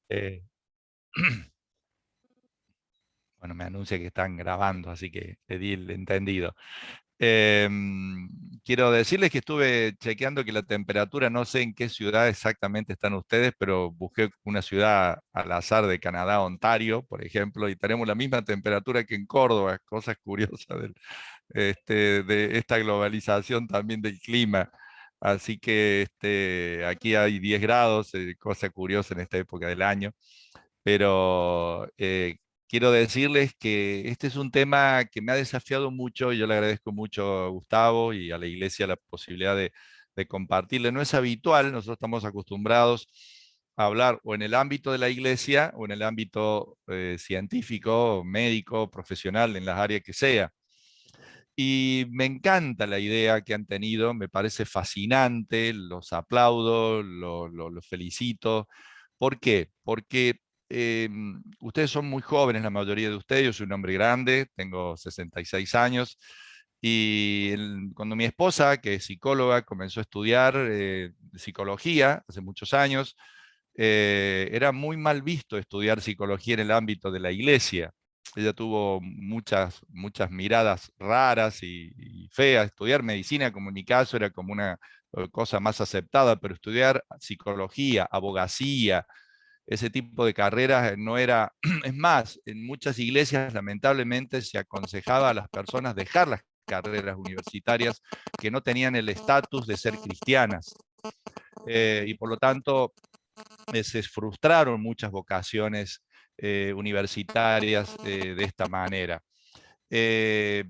Eh, bueno, me anuncia que están grabando, así que le di el entendido. Quiero decirles que estuve chequeando que la temperatura, no sé en qué ciudad exactamente están ustedes, pero busqué una ciudad al azar de Canadá, Ontario, por ejemplo, y tenemos la misma temperatura que en Córdoba, cosas curiosas de esta globalización también del clima. Así que aquí hay 10 grados, cosa curiosa en esta época del año, pero quiero decirles que este es un tema que me ha desafiado mucho y yo le agradezco mucho a Gustavo y a la iglesia la posibilidad de compartirle. No es habitual, nosotros estamos acostumbrados a hablar o en el ámbito de la iglesia o en el ámbito científico, médico, profesional, en las áreas que sea. Y me encanta la idea que han tenido, me parece fascinante, los aplaudo, los felicito. ¿Por qué? Porque ustedes son muy jóvenes, la mayoría de ustedes, yo soy un hombre grande, tengo 66 años, y cuando mi esposa, que es psicóloga, comenzó a estudiar psicología hace muchos años, era muy mal visto estudiar psicología en el ámbito de la iglesia. Ella tuvo muchas miradas raras y feas. Estudiar medicina, como en mi caso, era como una cosa más aceptada, pero estudiar psicología, abogacía, ese tipo de carreras no era. Es más, en muchas iglesias lamentablemente se aconsejaba a las personas dejar las carreras universitarias que no tenían el estatus de ser cristianas. Y por lo tanto se frustraron muchas vocaciones universitarias de esta manera. Eh,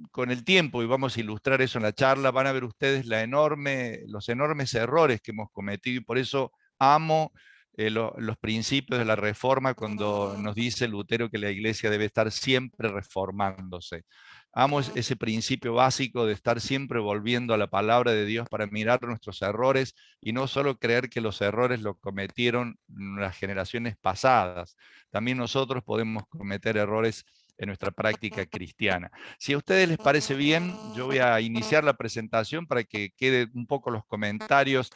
con el tiempo, y vamos a ilustrar eso en la charla, van a ver ustedes los enormes errores que hemos cometido, y por eso amo los principios de la reforma cuando nos dice Lutero que la iglesia debe estar siempre reformándose. Amo ese principio básico de estar siempre volviendo a la palabra de Dios para mirar nuestros errores y no solo creer que los errores los cometieron las generaciones pasadas. También nosotros podemos cometer errores en nuestra práctica cristiana. Si a ustedes les parece bien, yo voy a iniciar la presentación para que queden un poco los comentarios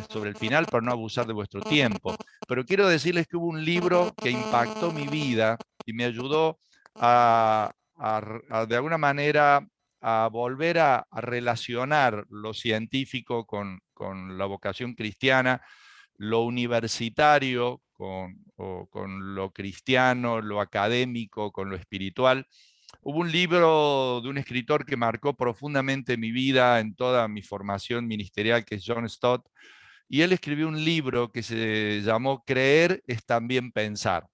sobre el final, para no abusar de vuestro tiempo. Pero quiero decirles que hubo un libro que impactó mi vida y me ayudó de alguna manera a volver a relacionar lo científico con la vocación cristiana, lo universitario con lo cristiano, lo académico con lo espiritual. Hubo un libro de un escritor que marcó profundamente mi vida en toda mi formación ministerial, que es John Stott, y él escribió un libro que se llamó Creer es también pensar.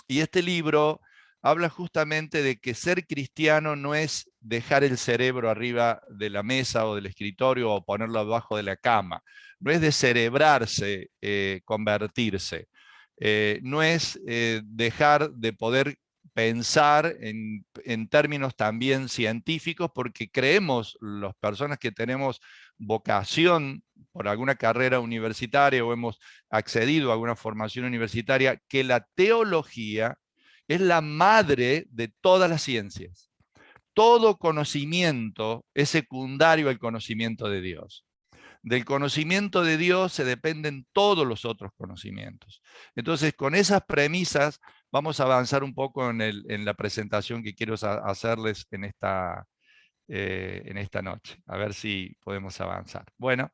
Y este libro habla justamente de que ser cristiano no es dejar el cerebro arriba de la mesa o del escritorio o ponerlo abajo de la cama. No es descerebrarse, convertirse. No es dejar de poder pensar en términos también científicos, porque creemos, las personas que tenemos vocación por alguna carrera universitaria o hemos accedido a alguna formación universitaria, que la teología es la madre de todas las ciencias. Todo conocimiento es secundario al conocimiento de Dios. Del conocimiento de Dios se dependen todos los otros conocimientos. Entonces, con esas premisas, vamos a avanzar un poco en la presentación que quiero hacerles en esta noche. A ver si podemos avanzar. Bueno,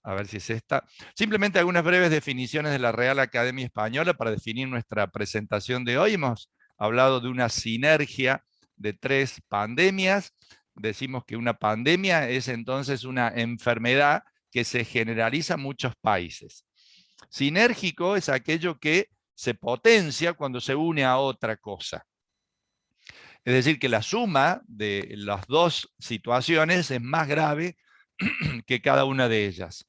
a ver si es esta. Simplemente algunas breves definiciones de la Real Academia Española para definir nuestra presentación de hoy. Hemos hablado de una sinergia de 3 pandemias. Decimos que una pandemia es entonces una enfermedad que se generaliza en muchos países. Sinérgico es aquello que se potencia cuando se une a otra cosa. Es decir, que la suma de las dos situaciones es más grave que cada una de ellas.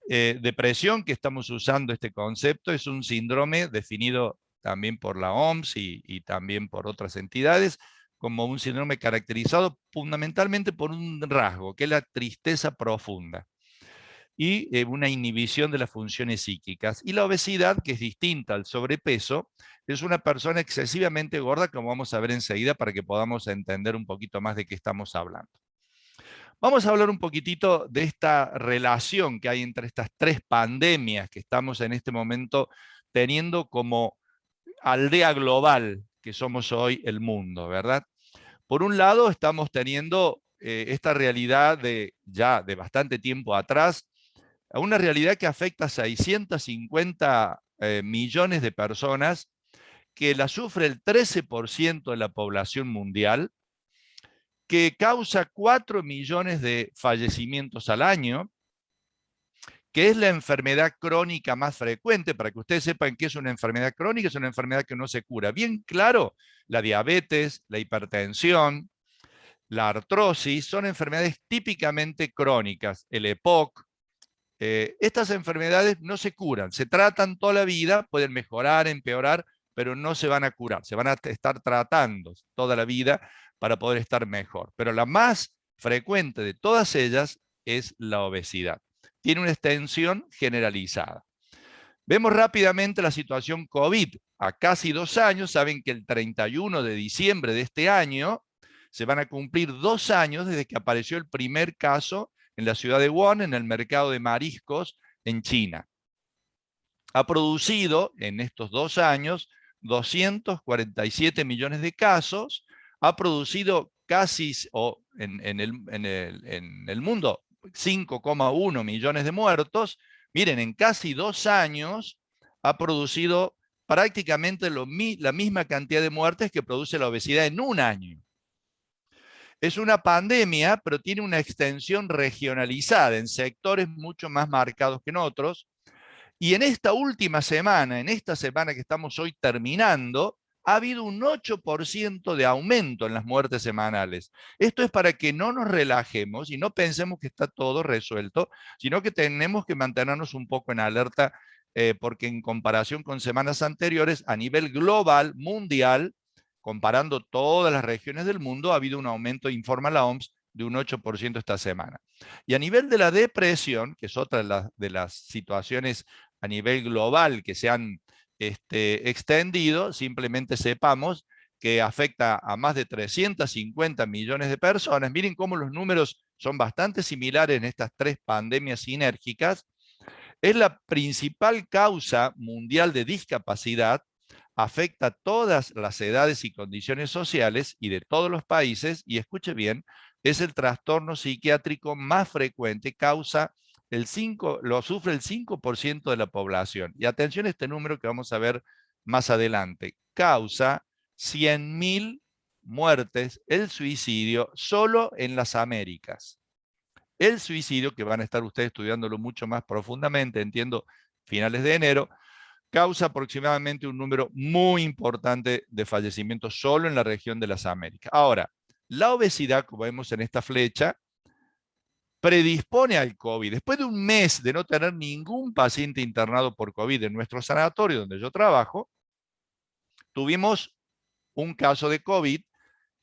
Depresión, que estamos usando este concepto, es un síndrome definido también por la OMS y también por otras entidades, como un síndrome caracterizado fundamentalmente por un rasgo, que es la tristeza profunda y una inhibición de las funciones psíquicas. Y la obesidad, que es distinta al sobrepeso, es una persona excesivamente gorda, como vamos a ver enseguida, para que podamos entender un poquito más de qué estamos hablando. Vamos a hablar un poquitito de esta relación que hay entre estas tres pandemias que estamos en este momento teniendo como aldea global que somos hoy el mundo, ¿verdad? Por un lado, estamos teniendo esta realidad de ya de bastante tiempo atrás, una realidad que afecta a 650 millones de personas, que la sufre el 13% de la población mundial, que causa 4 millones de fallecimientos al año, que es la enfermedad crónica más frecuente. Para que ustedes sepan qué es una enfermedad crónica, es una enfermedad que no se cura. Bien claro, la diabetes, la hipertensión, la artrosis, son enfermedades típicamente crónicas. El EPOC, estas enfermedades no se curan, se tratan toda la vida, pueden mejorar, empeorar, pero no se van a curar, se van a estar tratando toda la vida para poder estar mejor. Pero la más frecuente de todas ellas es la obesidad. Tiene una extensión generalizada. Vemos rápidamente la situación COVID. A casi 2 años, saben que el 31 de diciembre de este año se van a cumplir 2 años desde que apareció el primer caso en la ciudad de Wuhan, en el mercado de mariscos en China. Ha producido en estos 2 años 247 millones de casos, ha producido casi, o en el mundo, 5,1 millones de muertos. Miren, en casi 2 años ha producido prácticamente la misma cantidad de muertes que produce la obesidad en un año. Es una pandemia, pero tiene una extensión regionalizada en sectores mucho más marcados que en otros. Y en esta última semana, en esta semana que estamos hoy terminando, ha habido un 8% de aumento en las muertes semanales. Esto es para que no nos relajemos y no pensemos que está todo resuelto, sino que tenemos que mantenernos un poco en alerta, porque en comparación con semanas anteriores, a nivel global, mundial, comparando todas las regiones del mundo, ha habido un aumento, informa la OMS, de un 8% esta semana. Y a nivel de la depresión, que es otra de las situaciones a nivel global que se han extendido, simplemente sepamos que afecta a más de 350 millones de personas. Miren cómo los números son bastante similares en estas tres pandemias sinérgicas. Es la principal causa mundial de discapacidad, afecta a todas las edades y condiciones sociales y de todos los países, y escuche bien, es el trastorno psiquiátrico más frecuente, lo sufre el 5% de la población. Y atención a este número que vamos a ver más adelante. Causa 100.000 muertes el suicidio solo en las Américas. El suicidio, que van a estar ustedes estudiándolo mucho más profundamente, entiendo, finales de enero, causa aproximadamente un número muy importante de fallecimientos solo en la región de las Américas. Ahora, la obesidad, como vemos en esta flecha, predispone al COVID. Después de un mes de no tener ningún paciente internado por COVID en nuestro sanatorio donde yo trabajo, tuvimos un caso de COVID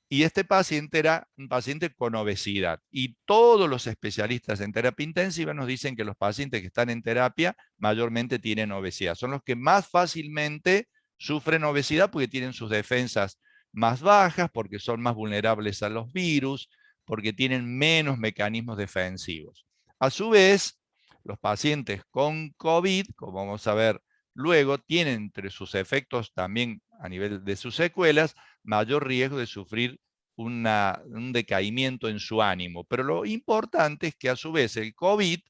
y este paciente era un paciente con obesidad. Y todos los especialistas en terapia intensiva nos dicen que los pacientes que están en terapia mayormente tienen obesidad. Son los que más fácilmente sufren obesidad porque tienen sus defensas más bajas, porque son más vulnerables a los virus, porque tienen menos mecanismos defensivos. A su vez, los pacientes con COVID, como vamos a ver luego, tienen entre sus efectos también a nivel de sus secuelas, mayor riesgo de sufrir un decaimiento en su ánimo. Pero lo importante es que a su vez el COVID,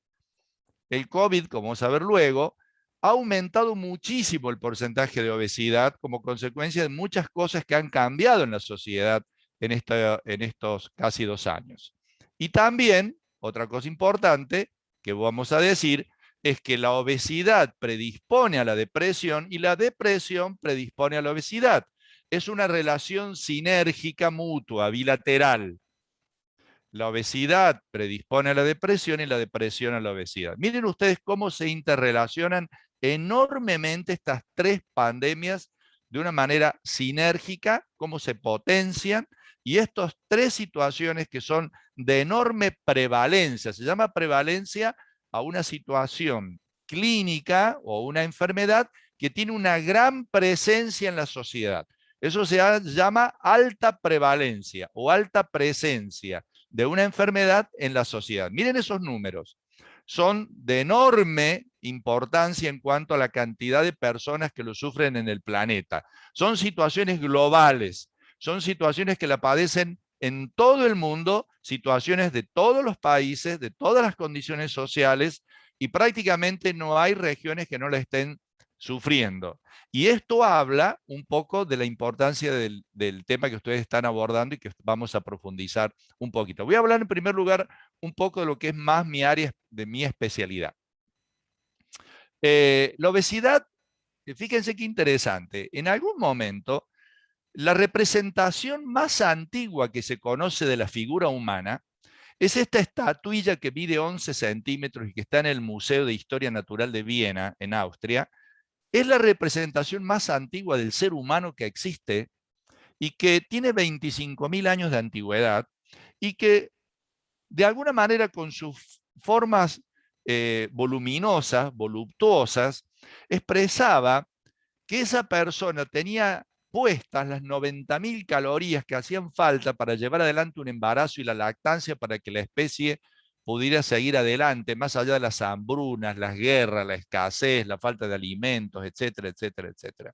como vamos a ver luego, ha aumentado muchísimo el porcentaje de obesidad como consecuencia de muchas cosas que han cambiado en la sociedad en estos casi 2 años. Y también, otra cosa importante que vamos a decir, es que la obesidad predispone a la depresión y la depresión predispone a la obesidad. Es una relación sinérgica mutua, bilateral. La obesidad predispone a la depresión y la depresión a la obesidad. Miren ustedes cómo se interrelacionan enormemente estas tres pandemias de una manera sinérgica, cómo se potencian, y estas tres situaciones que son de enorme prevalencia. Se llama prevalencia a una situación clínica o una enfermedad que tiene una gran presencia en la sociedad. Eso se llama alta prevalencia o alta presencia. de una enfermedad en la sociedad. Miren esos números. Son de enorme importancia en cuanto a la cantidad de personas que lo sufren en el planeta. Son situaciones globales, son situaciones que la padecen en todo el mundo, situaciones de todos los países, de todas las condiciones sociales, y prácticamente no hay regiones que no la estén sufriendo. Y esto habla un poco de la importancia del tema que ustedes están abordando y que vamos a profundizar un poquito. Voy a hablar en primer lugar un poco de lo que es más mi área de mi especialidad. La obesidad, fíjense qué interesante, en algún momento la representación más antigua que se conoce de la figura humana es esta estatuilla que mide 11 centímetros y que está en el Museo de Historia Natural de Viena, en Austria. Es la representación más antigua del ser humano que existe y que tiene 25.000 años de antigüedad y que de alguna manera con sus formas voluminosas, voluptuosas, expresaba que esa persona tenía puestas las 90.000 calorías que hacían falta para llevar adelante un embarazo y la lactancia para que la especie pudiera seguir adelante, más allá de las hambrunas, las guerras, la escasez, la falta de alimentos, etcétera, etcétera, etcétera.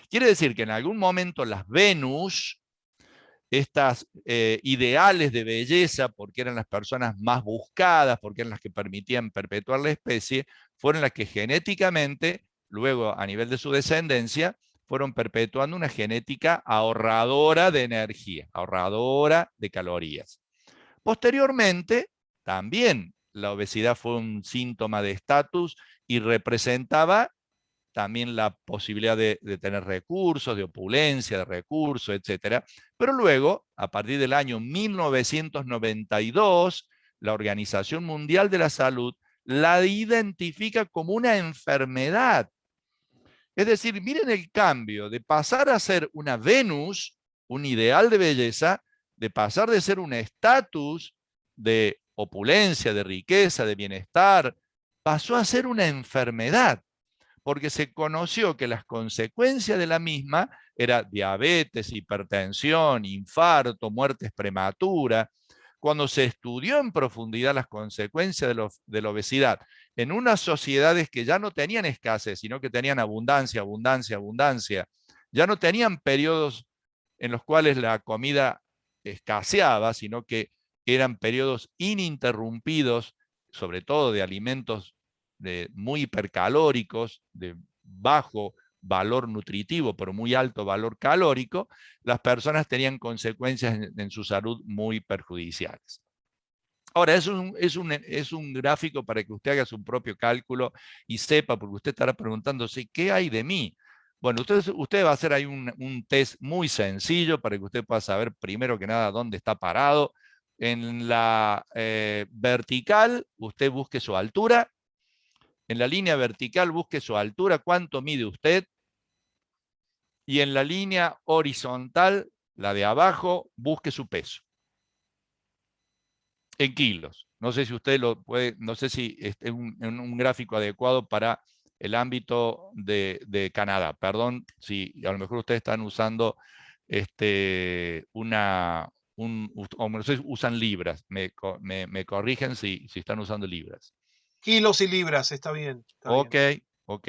Quiere decir que en algún momento las Venus, estas ideales de belleza, porque eran las personas más buscadas, porque eran las que permitían perpetuar la especie, fueron las que genéticamente, luego a nivel de su descendencia, fueron perpetuando una genética ahorradora de energía, ahorradora de calorías. Posteriormente, también la obesidad fue un síntoma de estatus y representaba también la posibilidad de tener recursos, de opulencia, de recursos, etcétera. Pero luego, a partir del año 1992, la Organización Mundial de la Salud la identifica como una enfermedad. Es decir, miren el cambio de pasar a ser una Venus, un ideal de belleza, de pasar de ser un estatus de opulencia, de riqueza, de bienestar, pasó a ser una enfermedad, porque se conoció que las consecuencias de la misma eran diabetes, hipertensión, infarto, muertes prematuras. Cuando se estudió en profundidad las consecuencias de la obesidad en unas sociedades que ya no tenían escasez, sino que tenían abundancia, abundancia, abundancia, ya no tenían periodos en los cuales la comida escaseaba, sino que eran periodos ininterrumpidos, sobre todo de alimentos muy hipercalóricos, de bajo valor nutritivo, pero muy alto valor calórico, las personas tenían consecuencias en su salud muy perjudiciales. Ahora, es un gráfico para que usted haga su propio cálculo y sepa, porque usted estará preguntándose, ¿qué hay de mí? Bueno, usted va a hacer ahí un test muy sencillo para que usted pueda saber primero que nada dónde está parado. En la vertical, usted busque su altura. En la línea vertical busque su altura, cuánto mide usted. Y en la línea horizontal, la de abajo, busque su peso. En kilos. No sé si usted lo puede, no sé si es un gráfico adecuado para el ámbito de Canadá. Perdón si a lo mejor ustedes están usando o no sé, usan libras. Me corrigen si están usando libras. Kilos y libras, está bien. Ok, ok.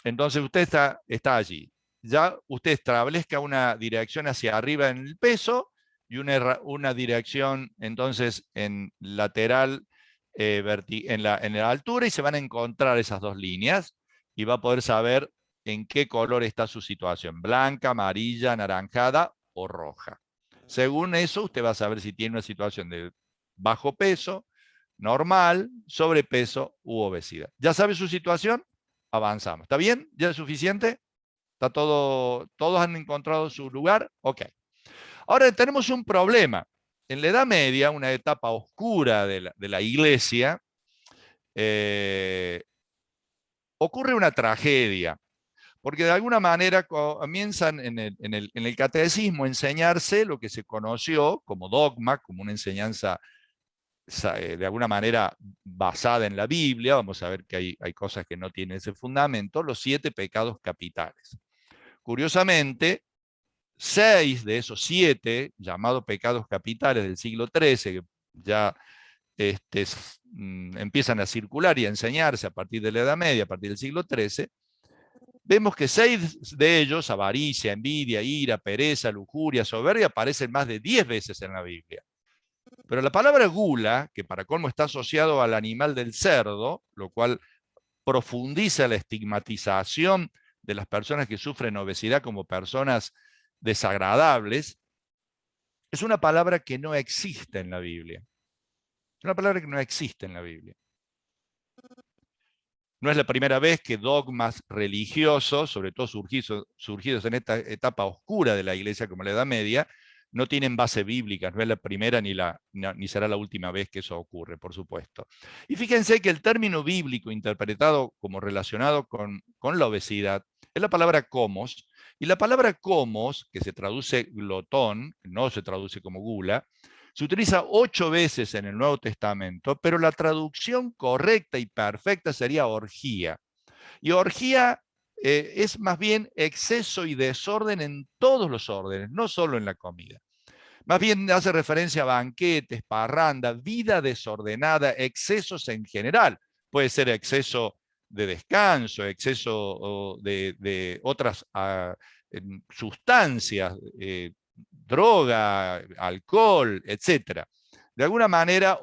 Entonces usted está allí. Ya usted establezca una dirección hacia arriba en el peso y una dirección entonces en lateral en la altura, y se van a encontrar esas dos líneas y va a poder saber en qué color está su situación: blanca, amarilla, anaranjada o roja. Según eso, usted va a saber si tiene una situación de bajo peso, normal, sobrepeso u obesidad. ¿Ya sabe su situación? Avanzamos. ¿Está bien? ¿Ya es suficiente? ¿Está todo, todos han encontrado su lugar? Ok. Ahora tenemos un problema. En la Edad Media, una etapa oscura de la iglesia, ocurre una tragedia, porque de alguna manera comienzan en el catecismo a enseñarse lo que se conoció como dogma, como una enseñanza de alguna manera basada en la Biblia. Vamos a ver que hay cosas que no tienen ese fundamento: los 7 pecados capitales. Curiosamente, 6 de esos 7, llamados pecados capitales del siglo XIII, que ya empiezan a circular y a enseñarse a partir de la Edad Media, a partir del siglo XIII, vemos que 6 de ellos, avaricia, envidia, ira, pereza, lujuria, soberbia, aparecen más de 10 veces en la Biblia. Pero la palabra gula, que para colmo está asociado al animal del cerdo, lo cual profundiza la estigmatización de las personas que sufren obesidad como personas desagradables, es una palabra que no existe en la Biblia. Es una palabra que no existe en la Biblia. No es la primera vez que dogmas religiosos, sobre todo surgidos en esta etapa oscura de la Iglesia como la Edad Media, no tienen base bíblica. No es la primera ni será la última vez que eso ocurre, por supuesto. Y fíjense que el término bíblico interpretado como relacionado con la obesidad es la palabra comos, y la palabra comos, que se traduce glotón, no se traduce como gula, se utiliza 8 veces en el Nuevo Testamento, pero la traducción correcta y perfecta sería orgía. Y orgía es más bien exceso y desorden en todos los órdenes, no solo en la comida. Más bien hace referencia a banquetes, parranda, vida desordenada, excesos en general. Puede ser exceso de descanso, exceso de otras sustancias, droga, alcohol, etc. De alguna manera,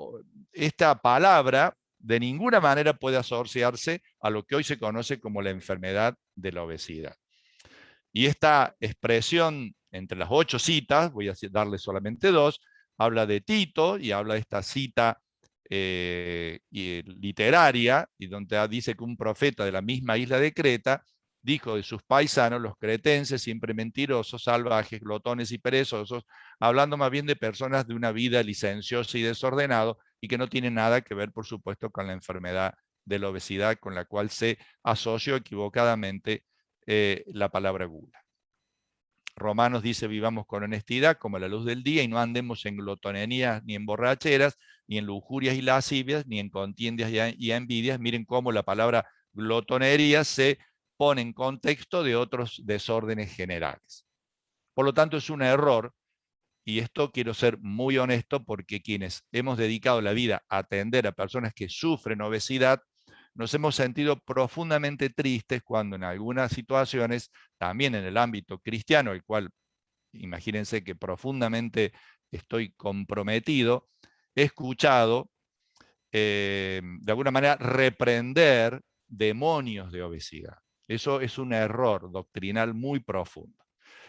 esta palabra de ninguna manera puede asociarse a lo que hoy se conoce como la enfermedad de la obesidad. Y esta expresión entre las 8 citas, voy a darle solamente 2, habla de Tito y habla de esta cita literaria, y donde dice que un profeta de la misma isla de Creta dijo de sus paisanos, los cretenses, siempre mentirosos, salvajes, glotones y perezosos, hablando más bien de personas de una vida licenciosa y desordenado, y que no tiene nada que ver, por supuesto, con la enfermedad de la obesidad, con la cual se asoció equivocadamente la palabra gula. Romanos dice, vivamos con honestidad como la luz del día y no andemos en glotonerías ni en borracheras, ni en lujurias y lascivias, ni en contiendas y envidias. Miren cómo la palabra glotonería se pone en contexto de otros desórdenes generales. Por lo tanto, es un error, y esto quiero ser muy honesto, porque quienes hemos dedicado la vida a atender a personas que sufren obesidad, nos hemos sentido profundamente tristes cuando en algunas situaciones, también en el ámbito cristiano, el cual imagínense que profundamente estoy comprometido, he escuchado de alguna manera reprender demonios de obesidad. Eso es un error doctrinal muy profundo.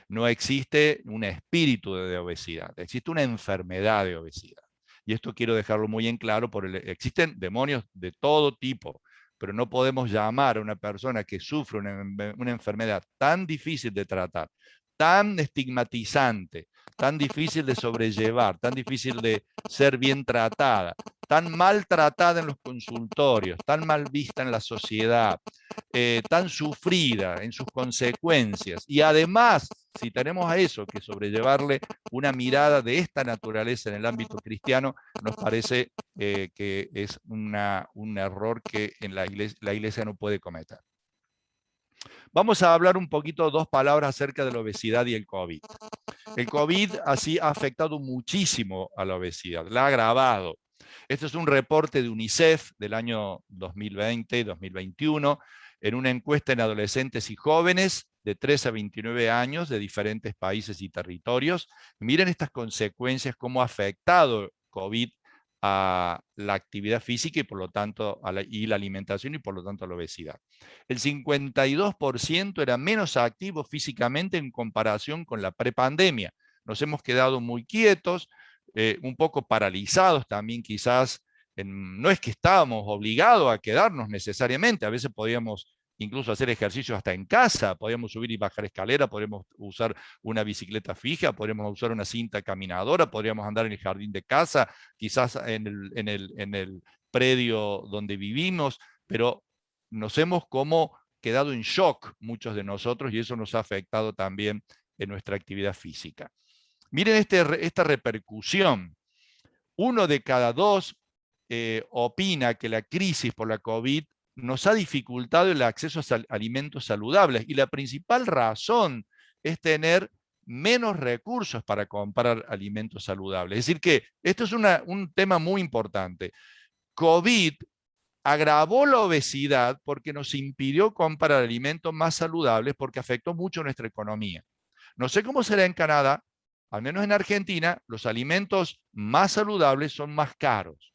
No existe un espíritu de obesidad, existe una enfermedad de obesidad. Y esto quiero dejarlo muy en claro, porque existen demonios de todo tipo, pero no podemos llamar a una persona que sufre una enfermedad tan difícil de tratar, tan estigmatizante, tan difícil de sobrellevar, tan difícil de ser bien tratada, tan maltratada en los consultorios, tan mal vista en la sociedad, tan sufrida en sus consecuencias. Y además, si tenemos a eso que sobrellevarle una mirada de esta naturaleza en el ámbito cristiano, nos parece que es un error que en la iglesia no puede cometer. Vamos a hablar un poquito, 2 palabras acerca de la obesidad y el COVID. El COVID así ha afectado muchísimo a la obesidad, la ha agravado. Este es un reporte de UNICEF del año 2020-2021, en una encuesta en adolescentes y jóvenes de 13 a 29 años de diferentes países y territorios. Miren estas consecuencias, cómo ha afectado COVID a la actividad física y por lo tanto y la alimentación y por lo tanto a la obesidad. El 52% era menos activo físicamente en comparación con la prepandemia. Nos hemos quedado muy quietos, un poco paralizados también quizás. No es que estábamos obligados a quedarnos necesariamente, a veces podíamos incluso hacer ejercicio hasta en casa, podíamos subir y bajar escalera, podríamos usar una bicicleta fija, podríamos usar una cinta caminadora, podríamos andar en el jardín de casa, quizás en el predio donde vivimos, pero nos hemos como quedado en shock muchos de nosotros, y eso nos ha afectado también en nuestra actividad física. Miren esta repercusión. 1 de cada 2 opina que la crisis por la COVID nos ha dificultado el acceso a alimentos saludables, y la principal razón es tener menos recursos para comprar alimentos saludables. Es decir que esto es un tema muy importante. COVID agravó la obesidad porque nos impidió comprar alimentos más saludables porque afectó mucho nuestra economía. No sé cómo será en Canadá, al menos en Argentina, los alimentos más saludables son más caros.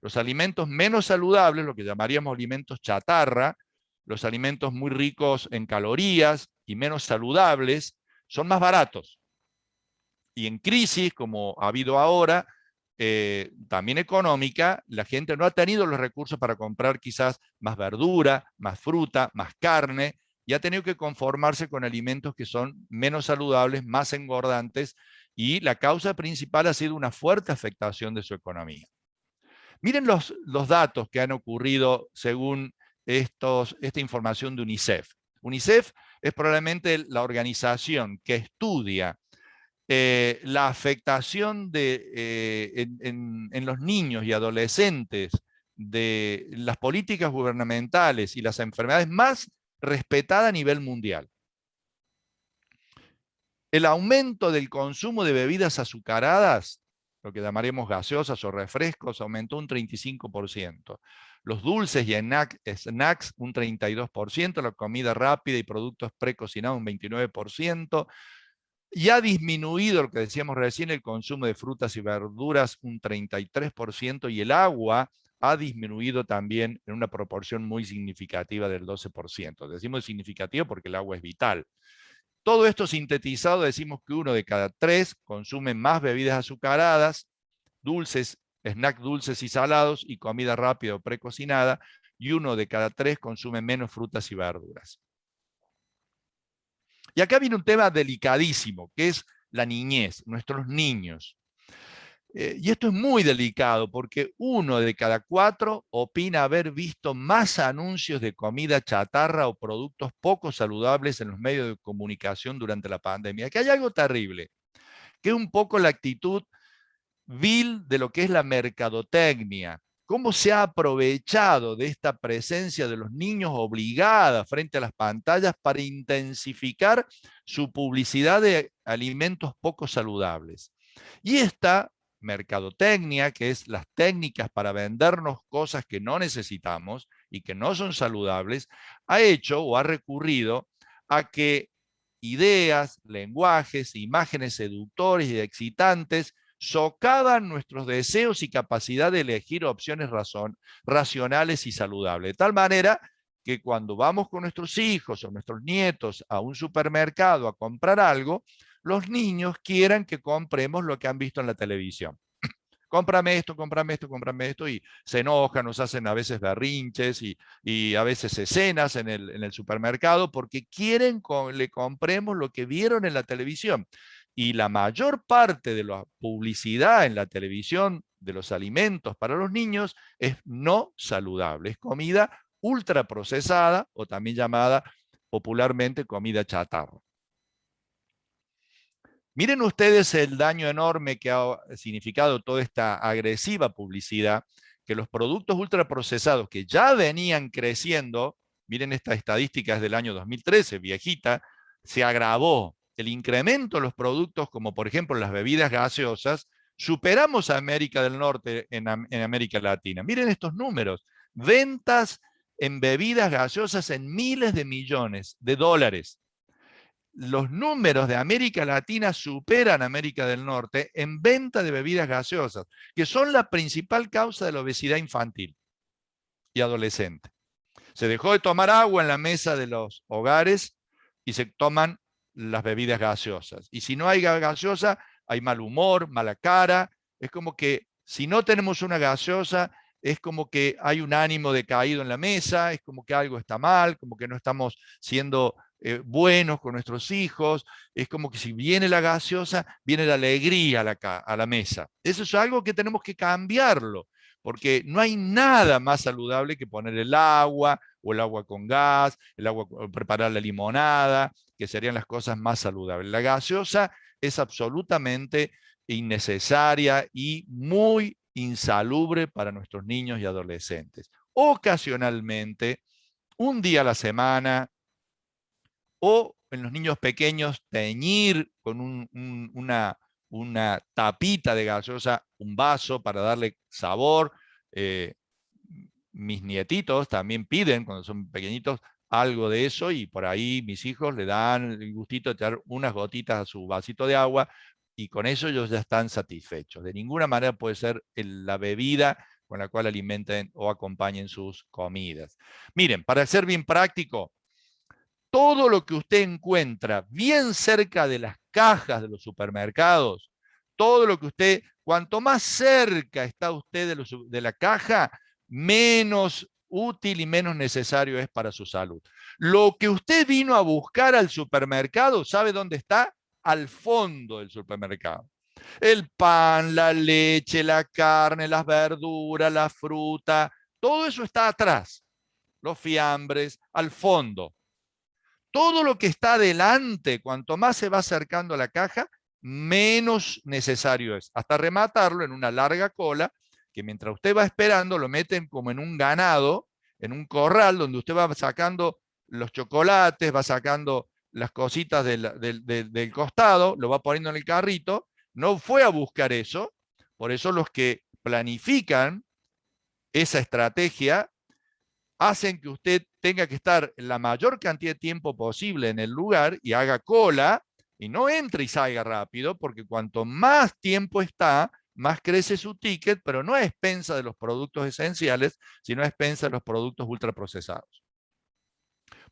Los alimentos menos saludables, lo que llamaríamos alimentos chatarra, los alimentos muy ricos en calorías y menos saludables, son más baratos. Y en crisis, como ha habido ahora, también económica, la gente no ha tenido los recursos para comprar quizás más verdura, más fruta, más carne, y ha tenido que conformarse con alimentos que son menos saludables, más engordantes, y la causa principal ha sido una fuerte afectación de su economía. Miren los datos que han ocurrido según esta información de UNICEF. UNICEF es probablemente la organización que estudia la afectación en los niños y adolescentes de las políticas gubernamentales y las enfermedades más respetada a nivel mundial. El aumento del consumo de bebidas azucaradas, lo que llamaremos gaseosas o refrescos, aumentó un 35%. Los dulces y snacks un 32%, la comida rápida y productos precocinados un 29%. Y ha disminuido, lo que decíamos recién, el consumo de frutas y verduras un 33% y el agua ha disminuido también en una proporción muy significativa del 12%. Decimos significativo porque el agua es vital. Todo esto sintetizado, decimos que 1 de cada 3 consume más bebidas azucaradas, dulces, snacks dulces y salados y comida rápida o precocinada, y 1 de cada 3 consume menos frutas y verduras. Y acá viene un tema delicadísimo, que es la niñez, nuestros niños. Y esto es muy delicado porque 1 de cada 4 opina haber visto más anuncios de comida chatarra o productos poco saludables en los medios de comunicación durante la pandemia. Aquí hay algo terrible, que es un poco la actitud vil de lo que es la mercadotecnia. Cómo se ha aprovechado de esta presencia de los niños obligada frente a las pantallas para intensificar su publicidad de alimentos poco saludables. Y esta mercadotecnia, que es las técnicas para vendernos cosas que no necesitamos y que no son saludables, ha hecho o ha recurrido a que ideas, lenguajes, imágenes seductores y excitantes socavan nuestros deseos y capacidad de elegir opciones racionales y saludables. De tal manera que cuando vamos con nuestros hijos o nuestros nietos a un supermercado a comprar algo, los niños quieran que compremos lo que han visto en la televisión. Cómprame esto, cómprame esto, cómprame esto, y se enojan, nos hacen a veces berrinches y a veces escenas en el supermercado porque quieren que le compremos lo que vieron en la televisión. Y la mayor parte de la publicidad en la televisión de los alimentos para los niños es no saludable, es comida ultraprocesada o también llamada popularmente comida chatarra. Miren ustedes el daño enorme que ha significado toda esta agresiva publicidad, que los productos ultraprocesados que ya venían creciendo, miren estas estadísticas del año 2013, viejita, se agravó. El incremento de los productos, como por ejemplo las bebidas gaseosas, superamos a América del Norte en América Latina. Miren estos números, ventas en bebidas gaseosas en miles de millones de dólares. Los números de América Latina superan a América del Norte en venta de bebidas gaseosas, que son la principal causa de la obesidad infantil y adolescente. Se dejó de tomar agua en la mesa de los hogares y se toman las bebidas gaseosas. Y si no hay gaseosa, hay mal humor, mala cara. Es como que si no tenemos una gaseosa, es como que hay un ánimo decaído en la mesa, es como que algo está mal, como que no estamos siendo buenos con nuestros hijos, es como que si viene la gaseosa, viene la alegría a la mesa. Eso es algo que tenemos que cambiarlo, porque no hay nada más saludable que poner el agua, o el agua con gas, el agua, preparar la limonada, que serían las cosas más saludables. La gaseosa es absolutamente innecesaria y muy insalubre para nuestros niños y adolescentes. Ocasionalmente, un día a la semana, o en los niños pequeños teñir con una tapita de gaseosa, un vaso para darle sabor. Mis nietitos también piden, cuando son pequeñitos, algo de eso, y por ahí mis hijos le dan el gustito de echar unas gotitas a su vasito de agua, y con eso ellos ya están satisfechos. De ninguna manera puede ser la bebida con la cual alimenten o acompañen sus comidas. Miren, para ser bien práctico, todo lo que usted encuentra bien cerca de las cajas de los supermercados, todo lo que usted, cuanto más cerca está usted de la caja, menos útil y menos necesario es para su salud. Lo que usted vino a buscar al supermercado, ¿sabe dónde está? Al fondo del supermercado. El pan, la leche, la carne, las verduras, la fruta, todo eso está atrás. Los fiambres, al fondo. Todo lo que está adelante, cuanto más se va acercando a la caja, menos necesario es. Hasta rematarlo en una larga cola, que mientras usted va esperando, lo meten como en un ganado, en un corral, donde usted va sacando los chocolates, va sacando las cositas del costado, lo va poniendo en el carrito. No fue a buscar eso. Por eso los que planifican esa estrategia hacen que usted tenga que estar la mayor cantidad de tiempo posible en el lugar y haga cola, y no entre y salga rápido, porque cuanto más tiempo está, más crece su ticket, pero no a expensa de los productos esenciales, sino a expensa de los productos ultraprocesados.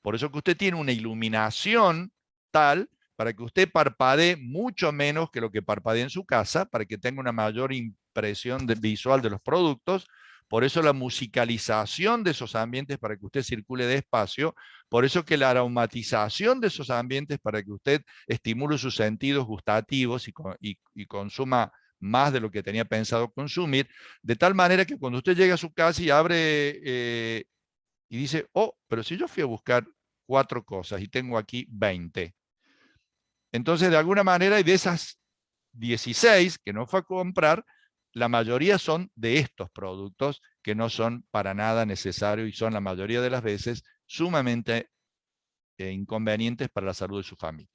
Por eso que usted tiene una iluminación tal para que usted parpadee mucho menos que lo que parpadea en su casa, para que tenga una mayor impresión visual de los productos. Por eso la musicalización de esos ambientes para que usted circule despacio. Por eso que la aromatización de esos ambientes para que usted estimule sus sentidos gustativos y consuma más de lo que tenía pensado consumir, de tal manera que cuando usted llega a su casa y abre y dice, oh, pero si yo fui a buscar 4 cosas y tengo aquí 20. Entonces, de alguna manera, y de esas 16 que no fue a comprar, la mayoría son de estos productos que no son para nada necesarios y son la mayoría de las veces sumamente inconvenientes para la salud de su familia.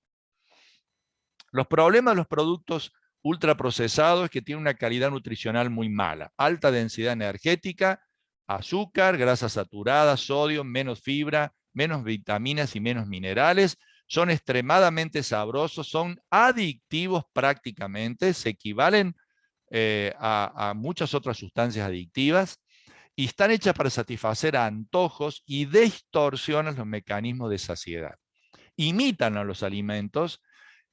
Los problemas de los productos ultraprocesados es que tienen una calidad nutricional muy mala, alta densidad energética, azúcar, grasa saturada, sodio, menos fibra, menos vitaminas y menos minerales. Son extremadamente sabrosos, son adictivos prácticamente, se equivalen a muchas otras sustancias adictivas y están hechas para satisfacer antojos y distorsionan los mecanismos de saciedad. Imitan a los alimentos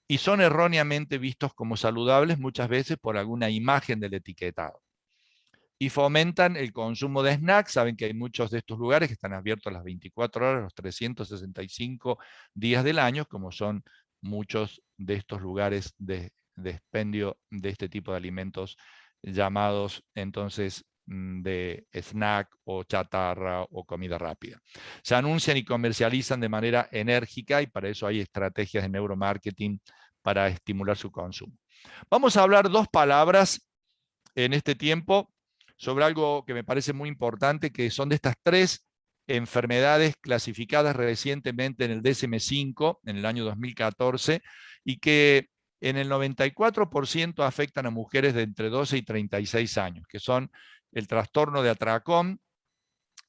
y son erróneamente vistos como saludables muchas veces por alguna imagen del etiquetado. Y fomentan el consumo de snacks. Saben que hay muchos de estos lugares que están abiertos las 24 horas, los 365 días del año, como son muchos de estos lugares de expendio de este tipo de alimentos llamados entonces de snack o chatarra o comida rápida. Se anuncian y comercializan de manera enérgica y para eso hay estrategias de neuromarketing para estimular su consumo. Vamos a hablar 2 palabras en este tiempo sobre algo que me parece muy importante, que son de estas 3 enfermedades clasificadas recientemente en el DSM-5, en el año 2014, y que en el 94% afectan a mujeres de entre 12 y 36 años, que son el trastorno de atracón,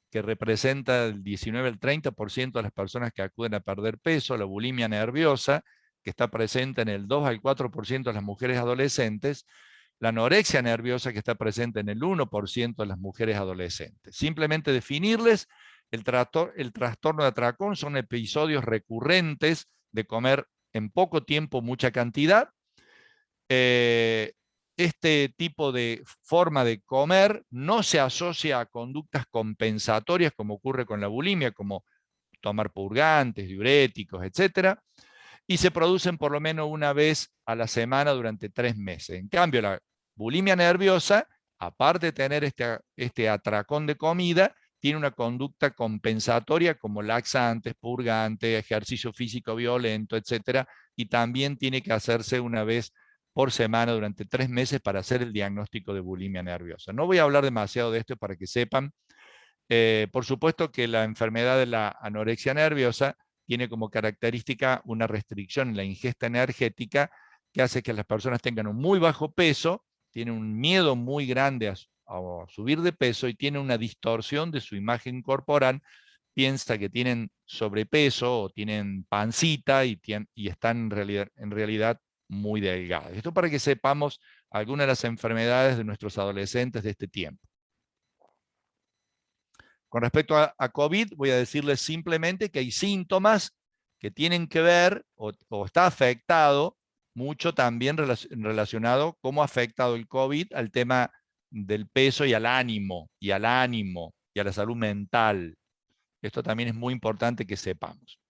que representa el 19 al 30% de las personas que acuden a perder peso, la bulimia nerviosa, que está presente en el 2 al 4% de las mujeres adolescentes, la anorexia nerviosa, que está presente en el 1% de las mujeres adolescentes. Simplemente definirles, el trastorno de atracón son episodios recurrentes de comer en poco tiempo mucha cantidad. Este tipo de forma de comer no se asocia a conductas compensatorias como ocurre con la bulimia, como tomar purgantes, diuréticos, etc. Y se producen por lo menos una vez a la semana durante 3 meses. En cambio, la bulimia nerviosa, aparte de tener este atracón de comida, tiene una conducta compensatoria como laxantes, purgantes, ejercicio físico violento, etc. Y también tiene que hacerse una vez por semana durante 3 meses para hacer el diagnóstico de bulimia nerviosa. No voy a hablar demasiado de esto para que sepan. Por supuesto que la enfermedad de la anorexia nerviosa tiene como característica una restricción en la ingesta energética que hace que las personas tengan un muy bajo peso, tienen un miedo muy grande a subir de peso y tienen una distorsión de su imagen corporal, piensa que tienen sobrepeso o tienen pancita y están en realidad muy delgadas. Esto para que sepamos algunas de las enfermedades de nuestros adolescentes de este tiempo. Con respecto a COVID, voy a decirles simplemente que hay síntomas que tienen que ver o está afectado mucho también relacionado cómo ha afectado el COVID al tema del peso y al ánimo, y a la salud mental. Esto también es muy importante que sepamos.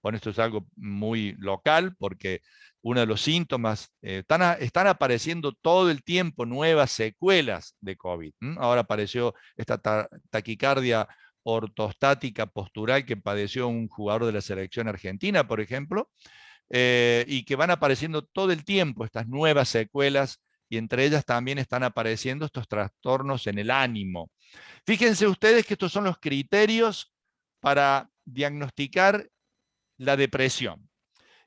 Bueno, esto es algo muy local porque uno de los síntomas, están apareciendo todo el tiempo nuevas secuelas de COVID. Ahora apareció esta taquicardia ortostática postural que padeció un jugador de la selección argentina, por ejemplo, y que van apareciendo todo el tiempo estas nuevas secuelas, y entre ellas también están apareciendo estos trastornos en el ánimo. Fíjense ustedes que estos son los criterios para diagnosticar la depresión.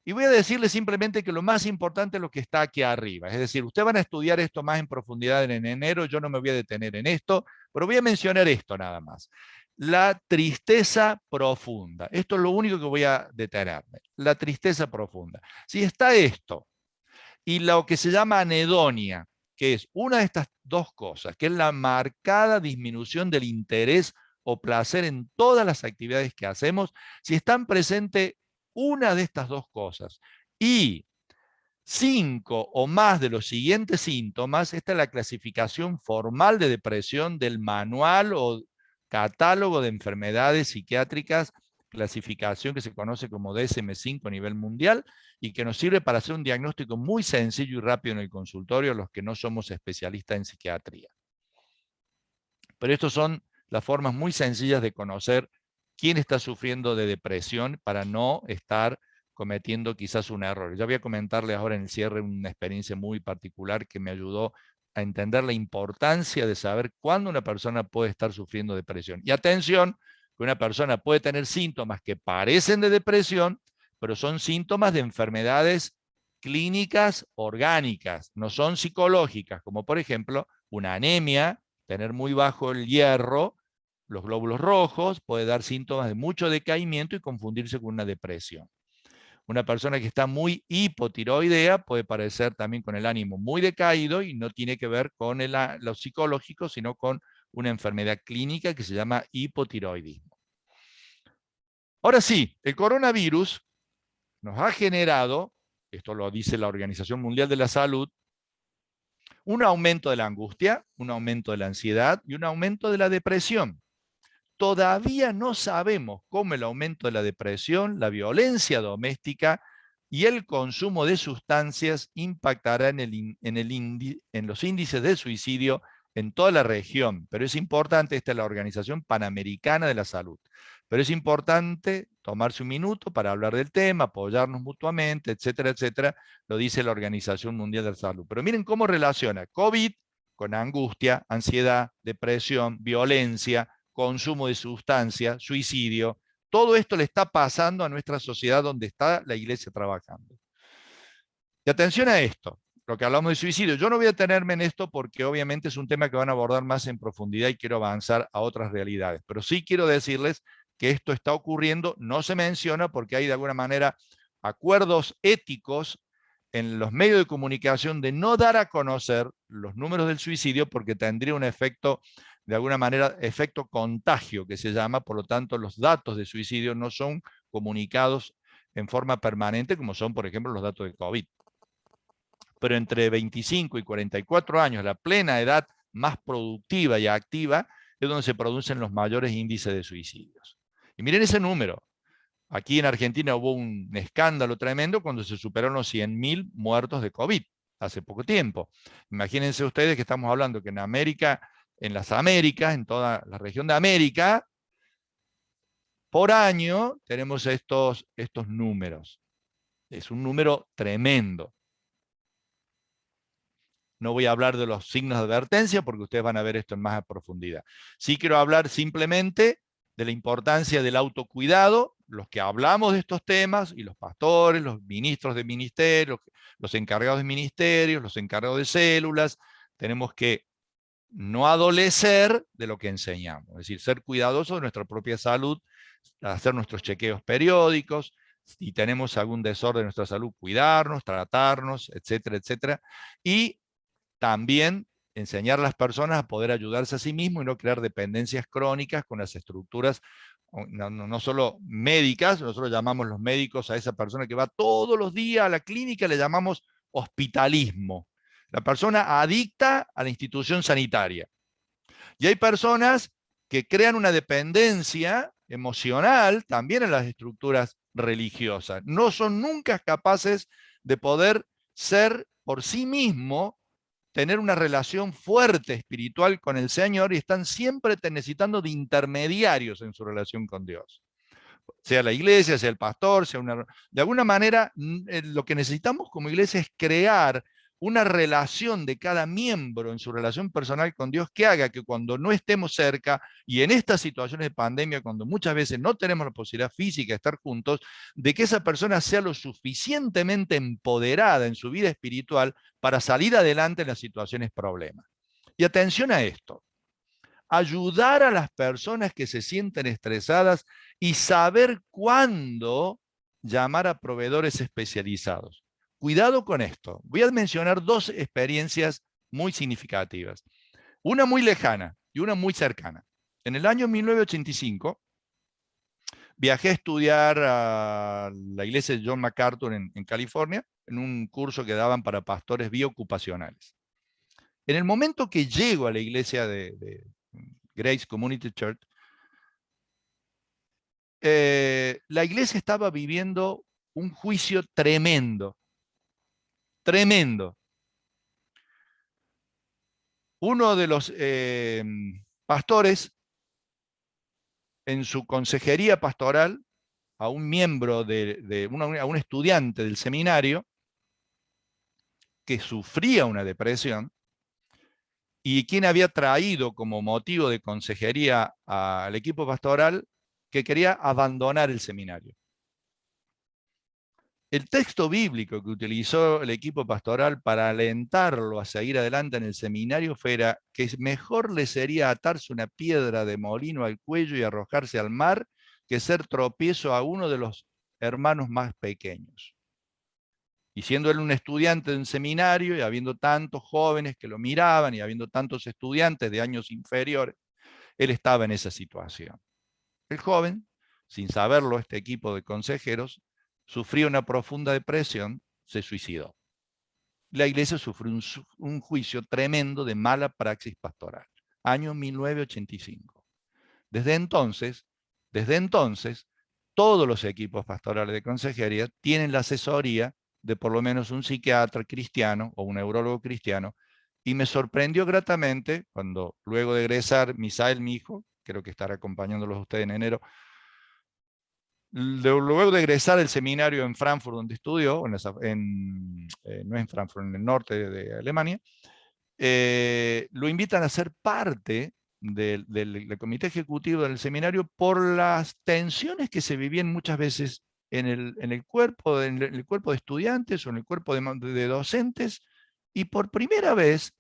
Y voy a decirles simplemente que lo más importante es lo que está aquí arriba. Es decir, ustedes van a estudiar esto más en profundidad en enero, yo no me voy a detener en esto, pero voy a mencionar esto nada más. La tristeza profunda. Esto es lo único que voy a detenerme. La tristeza profunda. Si está esto y lo que se llama anedonia, que es una de estas dos cosas, que es la marcada disminución del interés o placer en todas las actividades que hacemos, si están presentes una de estas dos cosas y 5 o más de los siguientes síntomas, esta es la clasificación formal de depresión del manual o catálogo de enfermedades psiquiátricas, clasificación que se conoce como DSM-5 a nivel mundial y que nos sirve para hacer un diagnóstico muy sencillo y rápido en el consultorio a los que no somos especialistas en psiquiatría. Pero estas son las formas muy sencillas de conocer quién está sufriendo de depresión para no estar cometiendo quizás un error. Ya voy a comentarles ahora en el cierre una experiencia muy particular que me ayudó a entender la importancia de saber cuándo una persona puede estar sufriendo depresión. Y atención, que una persona puede tener síntomas que parecen de depresión, pero son síntomas de enfermedades clínicas orgánicas, no son psicológicas, como por ejemplo una anemia, tener muy bajo el hierro, los glóbulos rojos, puede dar síntomas de mucho decaimiento y confundirse con una depresión. Una persona que está muy hipotiroidea puede parecer también con el ánimo muy decaído y no tiene que ver con lo psicológico, sino con una enfermedad clínica que se llama hipotiroidismo. Ahora sí, el coronavirus nos ha generado, esto lo dice la Organización Mundial de la Salud, un aumento de la angustia, un aumento de la ansiedad y un aumento de la depresión. Todavía no sabemos cómo el aumento de la depresión, la violencia doméstica y el consumo de sustancias impactará en los índices de suicidio en toda la región. Pero es importante, esta es la Organización Panamericana de la Salud, pero es importante tomarse un minuto para hablar del tema, apoyarnos mutuamente, etcétera, etcétera, lo dice la Organización Mundial de la Salud. Pero miren cómo relaciona COVID con angustia, ansiedad, depresión, violencia, consumo de sustancia, suicidio. Todo esto le está pasando a nuestra sociedad donde está la iglesia trabajando. Y atención a esto, lo que hablamos de suicidio. Yo no voy a detenerme en esto porque obviamente es un tema que van a abordar más en profundidad y quiero avanzar a otras realidades. Pero sí quiero decirles que esto está ocurriendo, no se menciona porque hay de alguna manera acuerdos éticos en los medios de comunicación de no dar a conocer los números del suicidio porque tendría un efecto, de alguna manera, efecto contagio que se llama, por lo tanto los datos de suicidio no son comunicados en forma permanente como son, por ejemplo, los datos de COVID. Pero entre 25 y 44 años, la plena edad más productiva y activa, es donde se producen los mayores índices de suicidios. Y miren ese número. Aquí en Argentina hubo un escándalo tremendo cuando se superaron los 100.000 muertos de COVID hace poco tiempo. Imagínense ustedes que estamos hablando que en América, en las Américas, en toda la región de América, por año tenemos estos números. Es un número tremendo. No voy a hablar de los signos de advertencia porque ustedes van a ver esto en más profundidad. Sí quiero hablar simplemente de la importancia del autocuidado, los que hablamos de estos temas, y los pastores, los ministros de ministerios, los encargados de ministerios, los encargados de células, tenemos que no adolecer de lo que enseñamos, es decir, ser cuidadosos de nuestra propia salud, hacer nuestros chequeos periódicos, si tenemos algún desorden de nuestra salud, cuidarnos, tratarnos, etcétera, etcétera, y también enseñar a las personas a poder ayudarse a sí mismos y no crear dependencias crónicas con las estructuras, no solo médicas. Nosotros llamamos los médicos a esa persona que va todos los días a la clínica, le llamamos hospitalismo. La persona adicta a la institución sanitaria. Y hay personas que crean una dependencia emocional también en las estructuras religiosas. No son nunca capaces de poder ser por sí mismo, tener una relación fuerte espiritual con el Señor, y están siempre necesitando de intermediarios en su relación con Dios. Sea la iglesia, sea el pastor, sea una... De alguna manera, lo que necesitamos como iglesia es crear una relación de cada miembro en su relación personal con Dios que haga que cuando no estemos cerca, y en estas situaciones de pandemia, cuando muchas veces no tenemos la posibilidad física de estar juntos, de que esa persona sea lo suficientemente empoderada en su vida espiritual para salir adelante en las situaciones problemas. Y atención a esto. Ayudar a las personas que se sienten estresadas y saber cuándo llamar a proveedores especializados. Cuidado con esto. Voy a mencionar dos experiencias muy significativas. Una muy lejana y una muy cercana. En el año 1985 viajé a estudiar a la iglesia de John MacArthur en California, en un curso que daban para pastores biocupacionales. En el momento que llego a la iglesia de Grace Community Church, la iglesia estaba viviendo un juicio tremendo, tremendo. Uno de los pastores, en su consejería pastoral, a un miembro a un estudiante del seminario que sufría una depresión, y quien había traído como motivo de consejería al equipo pastoral que quería abandonar el seminario. El texto bíblico que utilizó el equipo pastoral para alentarlo a seguir adelante en el seminario fue que mejor le sería atarse una piedra de molino al cuello y arrojarse al mar que ser tropiezo a uno de los hermanos más pequeños. Y siendo él un estudiante de un seminario, y habiendo tantos jóvenes que lo miraban, y habiendo tantos estudiantes de años inferiores, él estaba en esa situación. El joven, sin saberlo este equipo de consejeros, sufrió una profunda depresión, se suicidó. La iglesia sufrió un juicio tremendo de mala praxis pastoral. Año 1985. Desde entonces, todos los equipos pastorales de consejería tienen la asesoría de por lo menos un psiquiatra cristiano o un neurólogo cristiano, y me sorprendió gratamente cuando, luego de egresar, Misael, mi hijo, creo que estará acompañándolos a ustedes en enero, luego de egresar del seminario en Frankfurt, donde estudió, no es en Frankfurt, en el norte de Alemania, lo invitan a ser parte del comité ejecutivo del seminario por las tensiones que se vivían muchas veces en el cuerpo de estudiantes o en el cuerpo de docentes, y por primera vez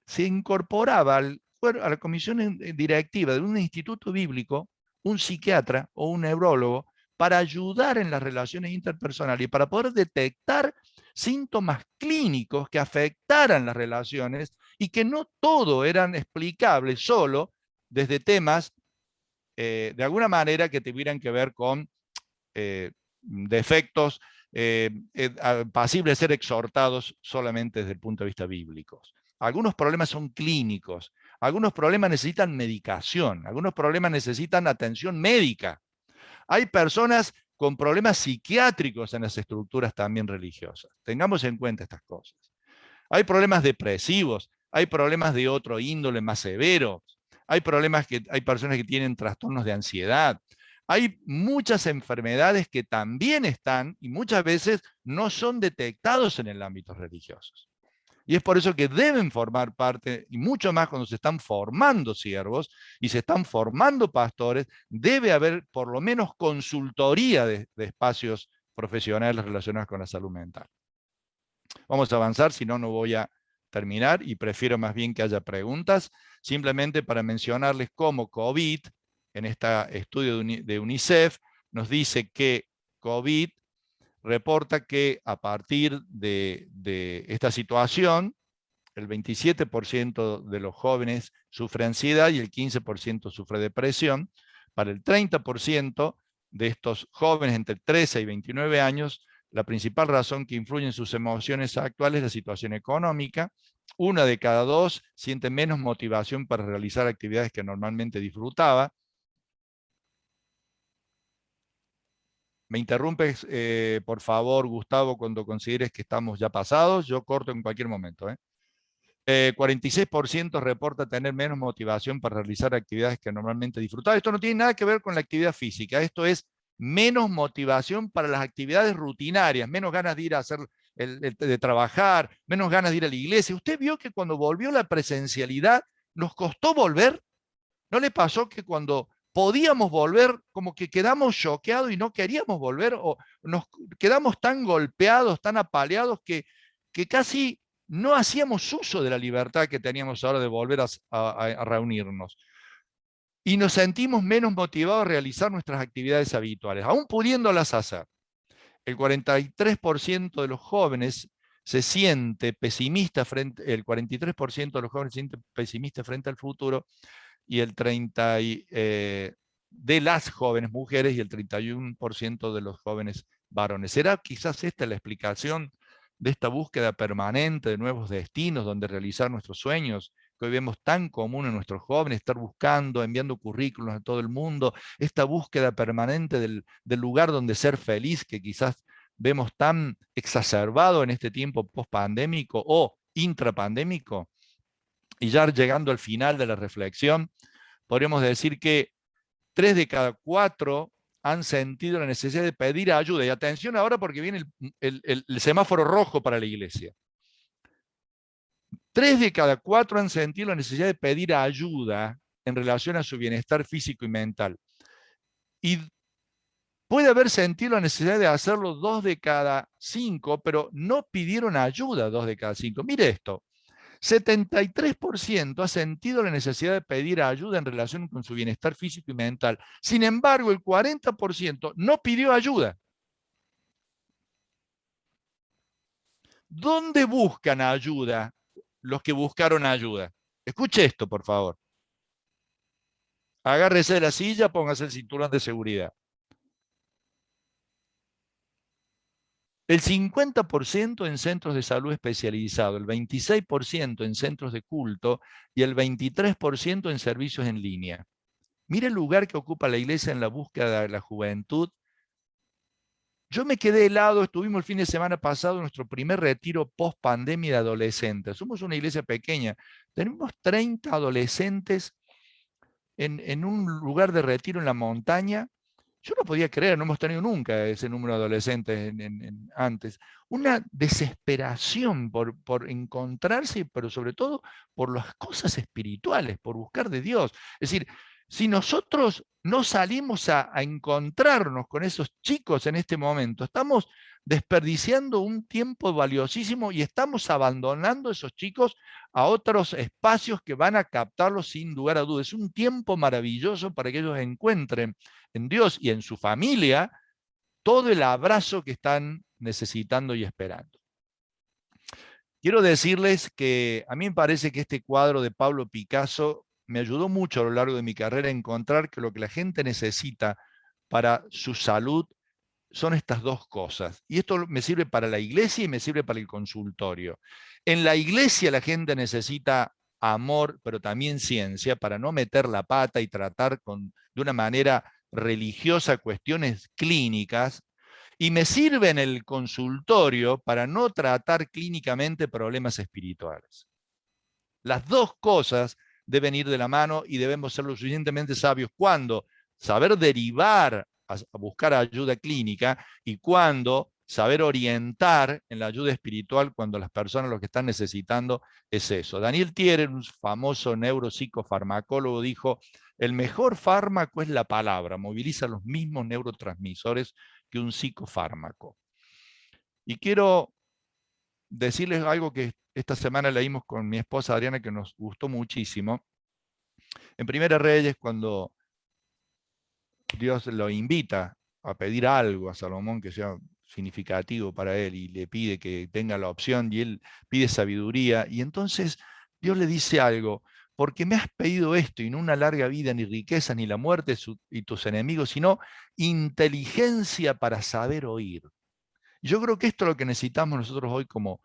se incorporaba a la comisión directiva de un instituto bíblico un psiquiatra o un neurólogo para ayudar en las relaciones interpersonales y para poder detectar síntomas clínicos que afectaran las relaciones, y que no todo eran explicables solo desde temas de alguna manera que tuvieran que ver con defectos pasibles de ser exhortados solamente desde el punto de vista bíblico. Algunos problemas son clínicos, algunos problemas necesitan medicación, algunos problemas necesitan atención médica. Hay personas con problemas psiquiátricos en las estructuras también religiosas. Tengamos en cuenta estas cosas. Hay problemas depresivos, hay problemas de otro índole más severo, hay personas que tienen trastornos de ansiedad. Hay muchas enfermedades que también están y muchas veces no son detectados en el ámbito religioso. Y es por eso que deben formar parte, y mucho más cuando se están formando siervos y se están formando pastores, debe haber por lo menos consultoría de espacios profesionales relacionados con la salud mental. Vamos a avanzar, si no, no voy a terminar y prefiero más bien que haya preguntas, simplemente para mencionarles cómo COVID, en este estudio de UNICEF, nos dice que COVID reporta que a partir de esta situación, el 27% de los jóvenes sufre ansiedad y el 15% sufre depresión. Para el 30% de estos jóvenes entre 13 y 29 años, la principal razón que influye en sus emociones actuales es la situación económica. Una de cada dos siente menos motivación para realizar actividades que normalmente disfrutaba. Me interrumpes, por favor, Gustavo, cuando consideres que estamos ya pasados. Yo corto en cualquier momento. 46% reporta tener menos motivación para realizar actividades que normalmente disfrutaba. Esto no tiene nada que ver con la actividad física. Esto es menos motivación para las actividades rutinarias, menos ganas de ir a hacer, de trabajar, menos ganas de ir a la iglesia. ¿Usted vio que cuando volvió la presencialidad nos costó volver? ¿No le pasó que cuando podíamos volver, como que quedamos choqueados y no queríamos volver? ¿O nos quedamos tan golpeados, tan apaleados, que casi no hacíamos uso de la libertad que teníamos ahora de volver a reunirnos? Y nos sentimos menos motivados a realizar nuestras actividades habituales, aún pudiéndolas hacer. El 43% de los jóvenes se siente pesimista frente, el 43% de los jóvenes se siente pesimista frente al futuro, y el 30% de las jóvenes mujeres y el 31% de los jóvenes varones. ¿Será quizás esta la explicación de esta búsqueda permanente de nuevos destinos donde realizar nuestros sueños, que hoy vemos tan común en nuestros jóvenes, estar buscando, enviando currículos a todo el mundo, esta búsqueda permanente del lugar donde ser feliz, que quizás vemos tan exacerbado en este tiempo post-pandémico o intrapandémico? Y ya llegando al final de la reflexión, podríamos decir que 3 de cada 4 han sentido la necesidad de pedir ayuda. Y atención ahora porque viene el semáforo rojo para la iglesia. 3 de cada 4 han sentido la necesidad de pedir ayuda en relación a su bienestar físico y mental. Y puede haber sentido la necesidad de hacerlo 2 de cada 5, pero no pidieron ayuda 2 de cada 5. Mire esto. 73% ha sentido la necesidad de pedir ayuda en relación con su bienestar físico y mental. Sin embargo, el 40% no pidió ayuda. ¿Dónde buscan ayuda los que buscaron ayuda? Escuche esto, por favor. Agárrese de la silla, póngase el cinturón de seguridad. El 50% en centros de salud especializados, el 26% en centros de culto y el 23% en servicios en línea. Mire el lugar que ocupa la iglesia en la búsqueda de la juventud. Yo me quedé helado, estuvimos el fin de semana pasado en nuestro primer retiro post-pandemia de adolescentes. Somos una iglesia pequeña, tenemos 30 adolescentes en un lugar de retiro en la montaña. Yo no podía creer, no hemos tenido nunca ese número de adolescentes antes. Una desesperación por encontrarse, pero sobre todo por las cosas espirituales, por buscar de Dios. Es decir, si nosotros no salimos a encontrarnos con esos chicos en este momento, estamos desperdiciando un tiempo valiosísimo y estamos abandonando a esos chicos a otros espacios que van a captarlos sin lugar a dudas. Es un tiempo maravilloso para que ellos encuentren en Dios y en su familia todo el abrazo que están necesitando y esperando. Quiero decirles que a mí me parece que este cuadro de Pablo Picasso me ayudó mucho a lo largo de mi carrera a encontrar que lo que la gente necesita para su salud son estas dos cosas. Y esto me sirve para la iglesia y me sirve para el consultorio. En la iglesia la gente necesita amor, pero también ciencia, para no meter la pata y tratar de una manera religiosa cuestiones clínicas. Y me sirve en el consultorio para no tratar clínicamente problemas espirituales. Las dos cosas deben ir de la mano y debemos ser lo suficientemente sabios cuando saber derivar a buscar ayuda clínica y cuando saber orientar en la ayuda espiritual cuando las personas lo que están necesitando es eso. Daniel Thierer, un famoso neuropsicofarmacólogo, dijo: el mejor fármaco es la palabra, moviliza los mismos neurotransmisores que un psicofármaco. Y quiero decirles algo que esta semana leímos con mi esposa Adriana, que nos gustó muchísimo. En Primera Reyes, cuando Dios lo invita a pedir algo a Salomón que sea significativo para él y le pide que tenga la opción y él pide sabiduría, y entonces Dios le dice algo: porque me has pedido esto y no una larga vida, ni riqueza, ni la muerte y tus enemigos, sino inteligencia para saber oír. Yo creo que esto es lo que necesitamos nosotros hoy como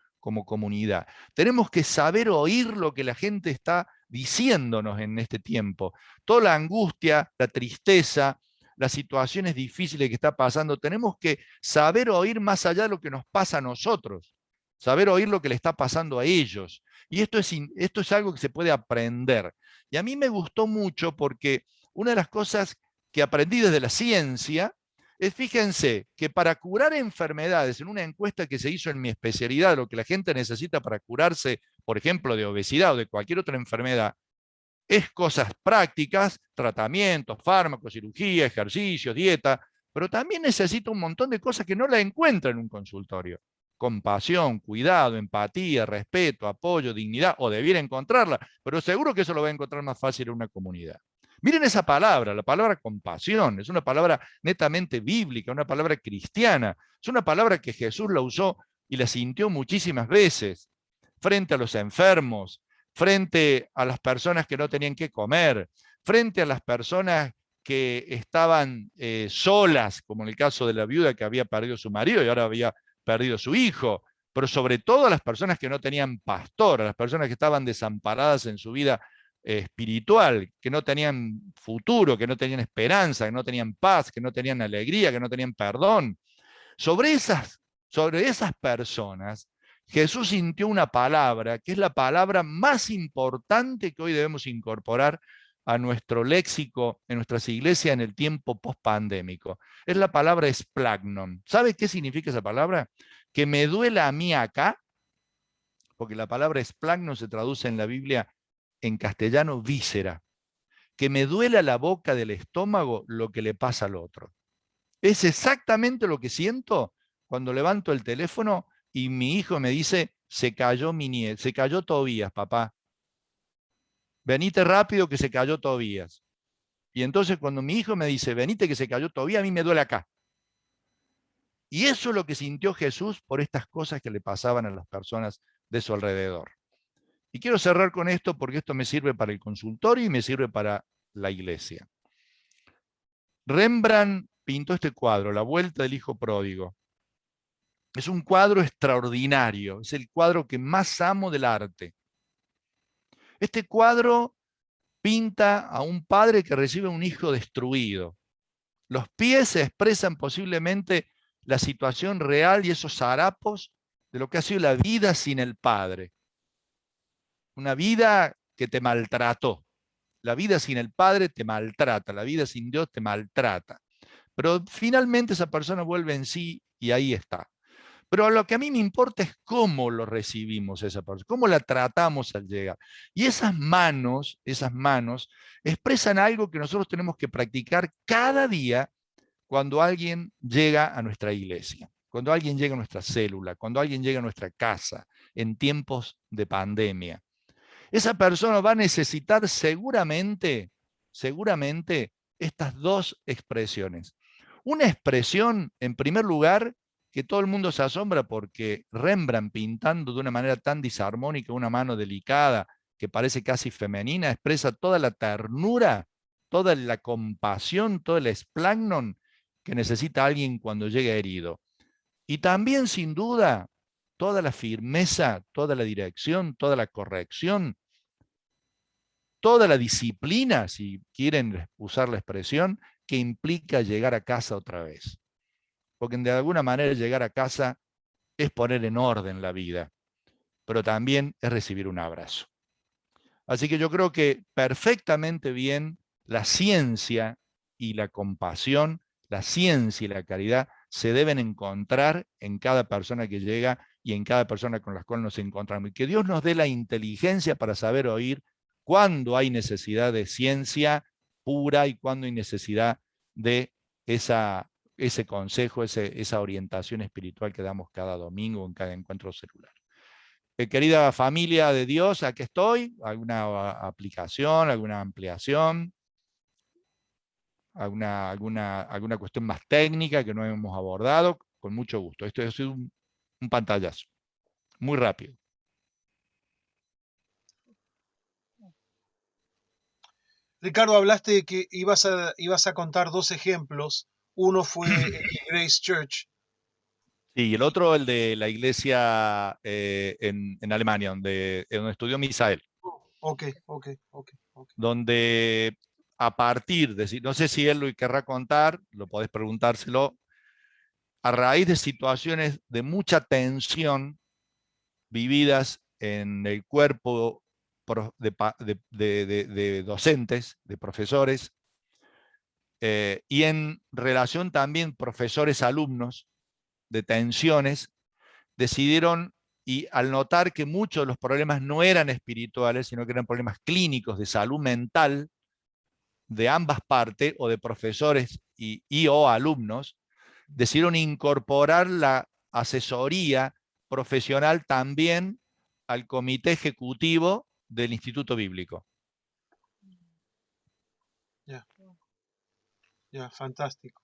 comunidad. Tenemos que saber oír lo que la gente está diciéndonos en este tiempo. Toda la angustia, la tristeza, las situaciones difíciles que está pasando, tenemos que saber oír más allá de lo que nos pasa a nosotros. Saber oír lo que le está pasando a ellos. Y esto es algo que se puede aprender. Y a mí me gustó mucho porque una de las cosas que aprendí desde la ciencia fíjense que para curar enfermedades, en una encuesta que se hizo en mi especialidad, lo que la gente necesita para curarse, por ejemplo, de obesidad o de cualquier otra enfermedad, es cosas prácticas, tratamientos, fármacos, cirugía, ejercicios, dieta, pero también necesita un montón de cosas que no la encuentra en un consultorio. Compasión, cuidado, empatía, respeto, apoyo, dignidad, o debiera encontrarla, pero seguro que eso lo va a encontrar más fácil en una comunidad. Miren esa palabra, la palabra compasión, es una palabra netamente bíblica, una palabra cristiana, es una palabra que Jesús la usó y la sintió muchísimas veces frente a los enfermos, frente a las personas que no tenían que comer, frente a las personas que estaban solas, como en el caso de la viuda que había perdido su marido y ahora había perdido su hijo, pero sobre todo a las personas que no tenían pastor, a las personas que estaban desamparadas en su vida espiritual, que no tenían futuro, que no tenían esperanza, que no tenían paz, que no tenían alegría, que no tenían perdón. Sobre esas personas, Jesús sintió una palabra, que es la palabra más importante que hoy debemos incorporar a nuestro léxico en nuestras iglesias en el tiempo post-pandémico. Es la palabra esplagnon. ¿Sabe qué significa esa palabra? Que me duela a mí acá, porque la palabra esplagnon se traduce en la Biblia en castellano víscera. Que me duela la boca del estómago lo que le pasa al otro. Es exactamente lo que siento cuando levanto el teléfono y mi hijo me dice: se cayó se cayó Tobías, papá. Venite rápido que se cayó Tobías. Y entonces cuando mi hijo me dice: venite que se cayó Tobías, a mí me duele acá. Y eso es lo que sintió Jesús por estas cosas que le pasaban a las personas de su alrededor. Y quiero cerrar con esto porque esto me sirve para el consultorio y me sirve para la iglesia. Rembrandt pintó este cuadro, La Vuelta del Hijo Pródigo. Es un cuadro extraordinario, es el cuadro que más amo del arte. Este cuadro pinta a un padre que recibe un hijo destruido. Los pies expresan posiblemente la situación real y esos harapos de lo que ha sido la vida sin el padre. Una vida que te maltrató. La vida sin el padre te maltrata, la vida sin Dios te maltrata. Pero finalmente esa persona vuelve en sí y ahí está. Pero lo que a mí me importa es cómo lo recibimos esa persona, cómo la tratamos al llegar. Y esas manos expresan algo que nosotros tenemos que practicar cada día cuando alguien llega a nuestra iglesia, cuando alguien llega a nuestra célula, cuando alguien llega a nuestra casa en tiempos de pandemia. Esa persona va a necesitar seguramente estas dos expresiones. Una expresión, en primer lugar, que todo el mundo se asombra porque Rembrandt, pintando de una manera tan disarmónica una mano delicada que parece casi femenina, expresa toda la ternura, toda la compasión, todo el esplagnon que necesita alguien cuando llega herido. Y también, sin duda, toda la firmeza, toda la dirección, toda la corrección, toda la disciplina, si quieren usar la expresión, que implica llegar a casa otra vez. Porque de alguna manera llegar a casa es poner en orden la vida, pero también es recibir un abrazo. Así que yo creo que perfectamente bien la ciencia y la compasión, la ciencia y la caridad se deben encontrar en cada persona que llega y en cada persona con la cual nos encontramos. Y que Dios nos dé la inteligencia para saber oír cuándo hay necesidad de ciencia pura y cuándo hay necesidad de ese consejo, esa orientación espiritual que damos cada domingo en cada encuentro celular. Querida familia de Dios, aquí estoy. ¿Alguna aplicación, alguna ampliación? ¿Alguna cuestión más técnica que no hemos abordado? Con mucho gusto. Esto es un pantallazo. Muy rápido. Ricardo, hablaste de que ibas a contar 2 ejemplos. Uno fue el Grace Church. Sí, y el otro, el de la iglesia en Alemania, donde estudió Misael. Ok. Donde a partir de, no sé si él lo querrá contar, lo podés preguntárselo, a raíz de situaciones de mucha tensión vividas en el cuerpo de docentes, de profesores, y en relación también profesores-alumnos, de tensiones, decidieron, y al notar que muchos de los problemas no eran espirituales, sino que eran problemas clínicos de salud mental, de ambas partes, o de profesores y o alumnos, decidieron incorporar la asesoría profesional también al comité ejecutivo del Instituto Bíblico. Ya, fantástico.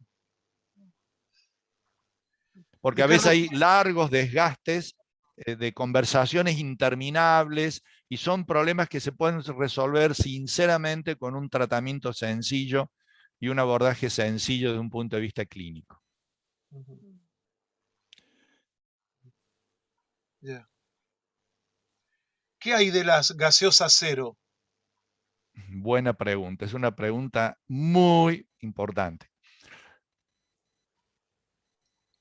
Porque a veces Ricardo, hay largos desgastes de conversaciones interminables y son problemas que se pueden resolver sinceramente con un tratamiento sencillo y un abordaje sencillo desde un punto de vista clínico. ya. ¿Qué hay de las gaseosas cero? Buena pregunta, es una pregunta muy importante.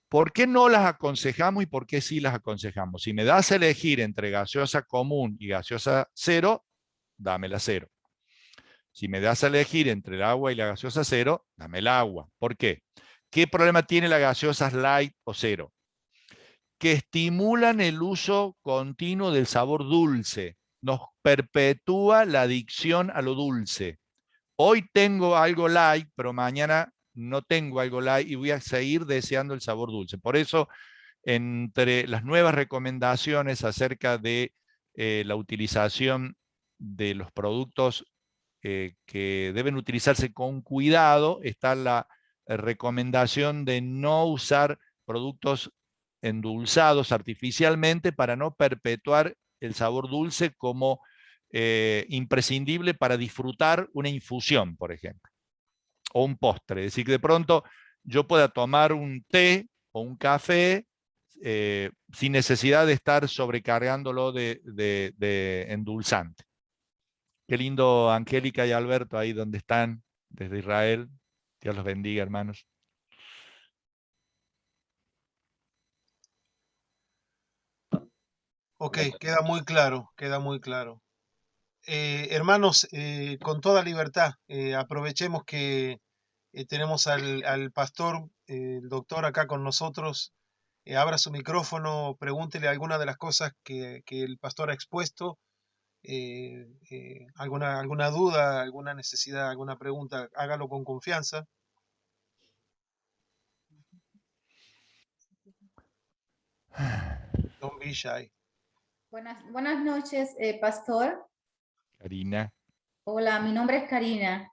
¿Por qué no las aconsejamos y por qué sí las aconsejamos? Si me das a elegir entre gaseosa común y gaseosa cero, dame la cero. Si me das a elegir entre el agua y la gaseosa cero, dame el agua. ¿Por qué? ¿Qué problema tiene la gaseosa light o cero? Que estimulan el uso continuo del sabor dulce. Nos perpetúa la adicción a lo dulce. Hoy tengo algo light, pero mañana no tengo algo light y voy a seguir deseando el sabor dulce. Por eso, entre las nuevas recomendaciones acerca de la utilización de los productos que deben utilizarse con cuidado, está la recomendación de no usar productos endulzados artificialmente para no perpetuar el sabor dulce como imprescindible para disfrutar una infusión, por ejemplo, o un postre. Es decir, que de pronto yo pueda tomar un té o un café sin necesidad de estar sobrecargándolo de endulzante. Qué lindo, Angélica y Alberto, ahí donde están, desde Israel. Dios los bendiga, hermanos. Ok, queda muy claro, queda muy claro. Hermanos, con toda libertad, aprovechemos que tenemos al pastor, el doctor acá con nosotros. Abra su micrófono, pregúntele alguna de las cosas que el pastor ha expuesto, alguna duda, alguna necesidad, alguna pregunta, hágalo con confianza. Don't be shy. Buenas noches, pastor. Karina, Hola, mi nombre es Karina.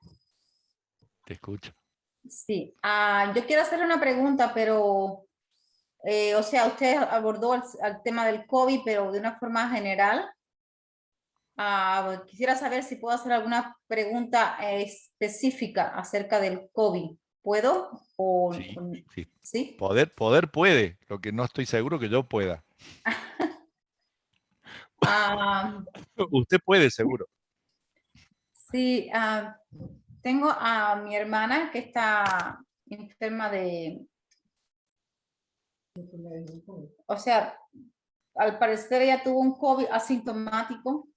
te escucho. Sí, yo quiero hacerle una pregunta, pero, o sea, usted abordó el tema del COVID, pero de una forma general. Quisiera saber si puedo hacer alguna pregunta específica acerca del COVID. ¿Puedo? Sí, sí. ¿Sí? Poder puede, lo que no estoy seguro que yo pueda. Ah, Usted puede, seguro. sí, tengo a mi hermana que está enferma o sea, al parecer ella tuvo un COVID asintomático,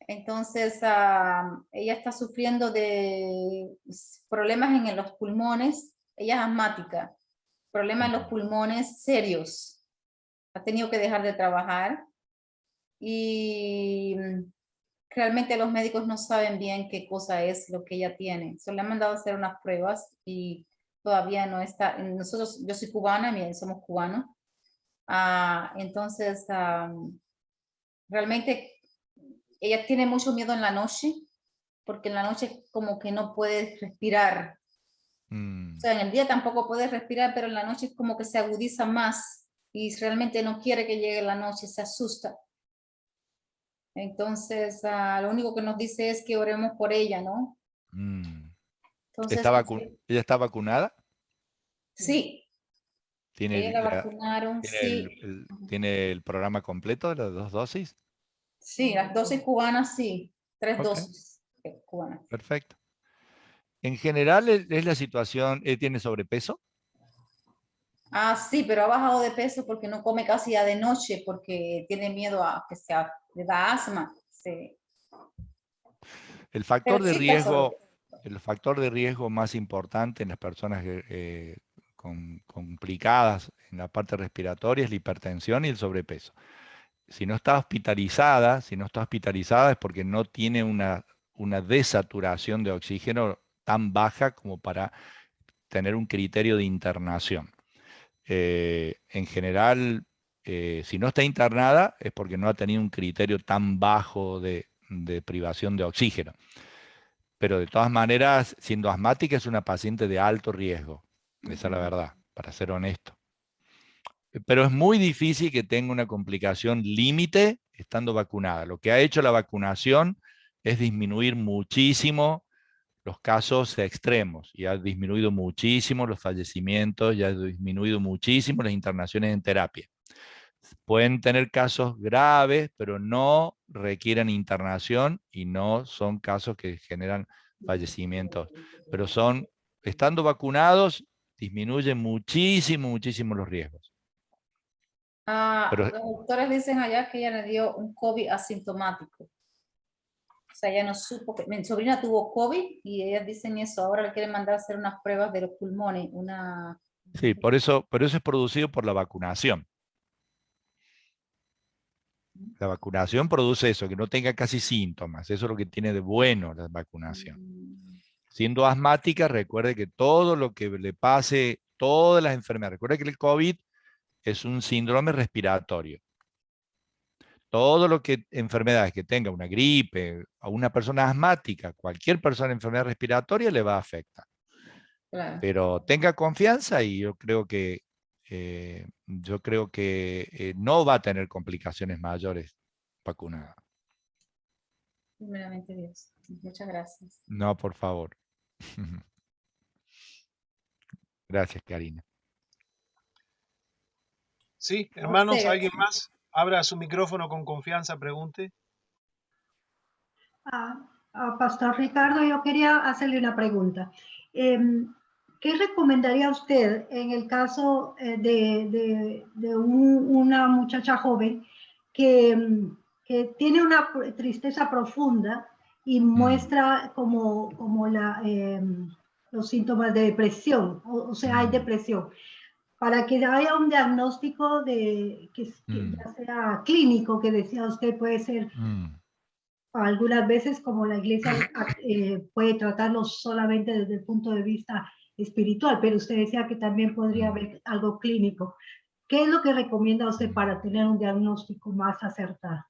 entonces ella está sufriendo de problemas en los pulmones, ella es asmática, problemas en los pulmones serios. Ha tenido que dejar de trabajar y realmente los médicos no saben bien qué cosa es lo que ella tiene. Se le han mandado a hacer unas pruebas y todavía no está. Nosotros, yo soy cubana, miren, somos cubanos. Entonces, realmente ella tiene mucho miedo en la noche, porque en la noche como que no puede respirar. O sea, en el día tampoco puede respirar, pero en la noche es como que se agudiza más y realmente no quiere que llegue la noche, se asusta. Entonces, lo único que nos dice es que oremos por ella, ¿no? Entonces, ¿Ella está vacunada? sí, ¿Tiene, ella la vacunaron, sí. ¿Tiene el programa completo de las 2 dosis? Sí, las dosis cubanas, sí. 3 Ok, dosis cubanas. perfecto. En general, ¿es la situación, tiene sobrepeso? Sí, pero ha bajado de peso porque no come casi ya de noche, porque tiene miedo a que le da asma. Sí. El Pero factor de sí está riesgo, sobre. el factor de riesgo más importante en las personas complicadas en la parte respiratoria es la hipertensión y el sobrepeso. Si no está hospitalizada es porque no tiene una desaturación de oxígeno tan baja como para tener un criterio de internación. En general, si no está internada es porque no ha tenido un criterio tan bajo de privación de oxígeno. Pero de todas maneras, siendo asmática, es una paciente de alto riesgo. Esa es la verdad, para ser honesto. Pero es muy difícil que tenga una complicación límite estando vacunada. Lo que ha hecho la vacunación es disminuir muchísimo los casos extremos y ha disminuido muchísimo los fallecimientos y ha disminuido muchísimo las internaciones en terapia. Pueden tener casos graves, pero no requieren internación y no son casos que generan fallecimientos. Pero estando vacunados, disminuyen muchísimo, muchísimo los riesgos. Pero Los doctores dicen allá que ella le dio un COVID asintomático. O sea, ella no supo que mi sobrina tuvo COVID y ellas dicen eso. Ahora le quieren mandar a hacer unas pruebas de los pulmones. sí, por eso es producido por la vacunación. La vacunación produce eso, que no tenga casi síntomas. Eso es lo que tiene de bueno la vacunación. Siendo asmática, recuerde que todo lo que le pase, todas las enfermedades, recuerde que el COVID es un síndrome respiratorio. Todo lo que enfermedades que tenga una gripe, a una persona asmática, cualquier persona en enfermedad respiratoria le va a afectar. Claro. Pero tenga confianza y yo creo que no va a tener complicaciones mayores vacunada. Primeramente Dios. Muchas gracias. No, por favor. Gracias, Karina. Sí, A usted, hermanos, ¿alguien gracias. más? Abra su micrófono con confianza, pregunte. Pastor Ricardo, yo quería hacerle una pregunta. ¿Qué recomendaría usted en el caso de una muchacha joven que tiene una tristeza profunda y muestra como los síntomas de depresión, o sea, hay depresión? Para que haya un diagnóstico que ya sea clínico, que decía usted, puede ser algunas veces como la iglesia puede tratarlo solamente desde el punto de vista espiritual, pero usted decía que también podría haber algo clínico. ¿Qué es lo que recomienda usted para tener un diagnóstico más acertado?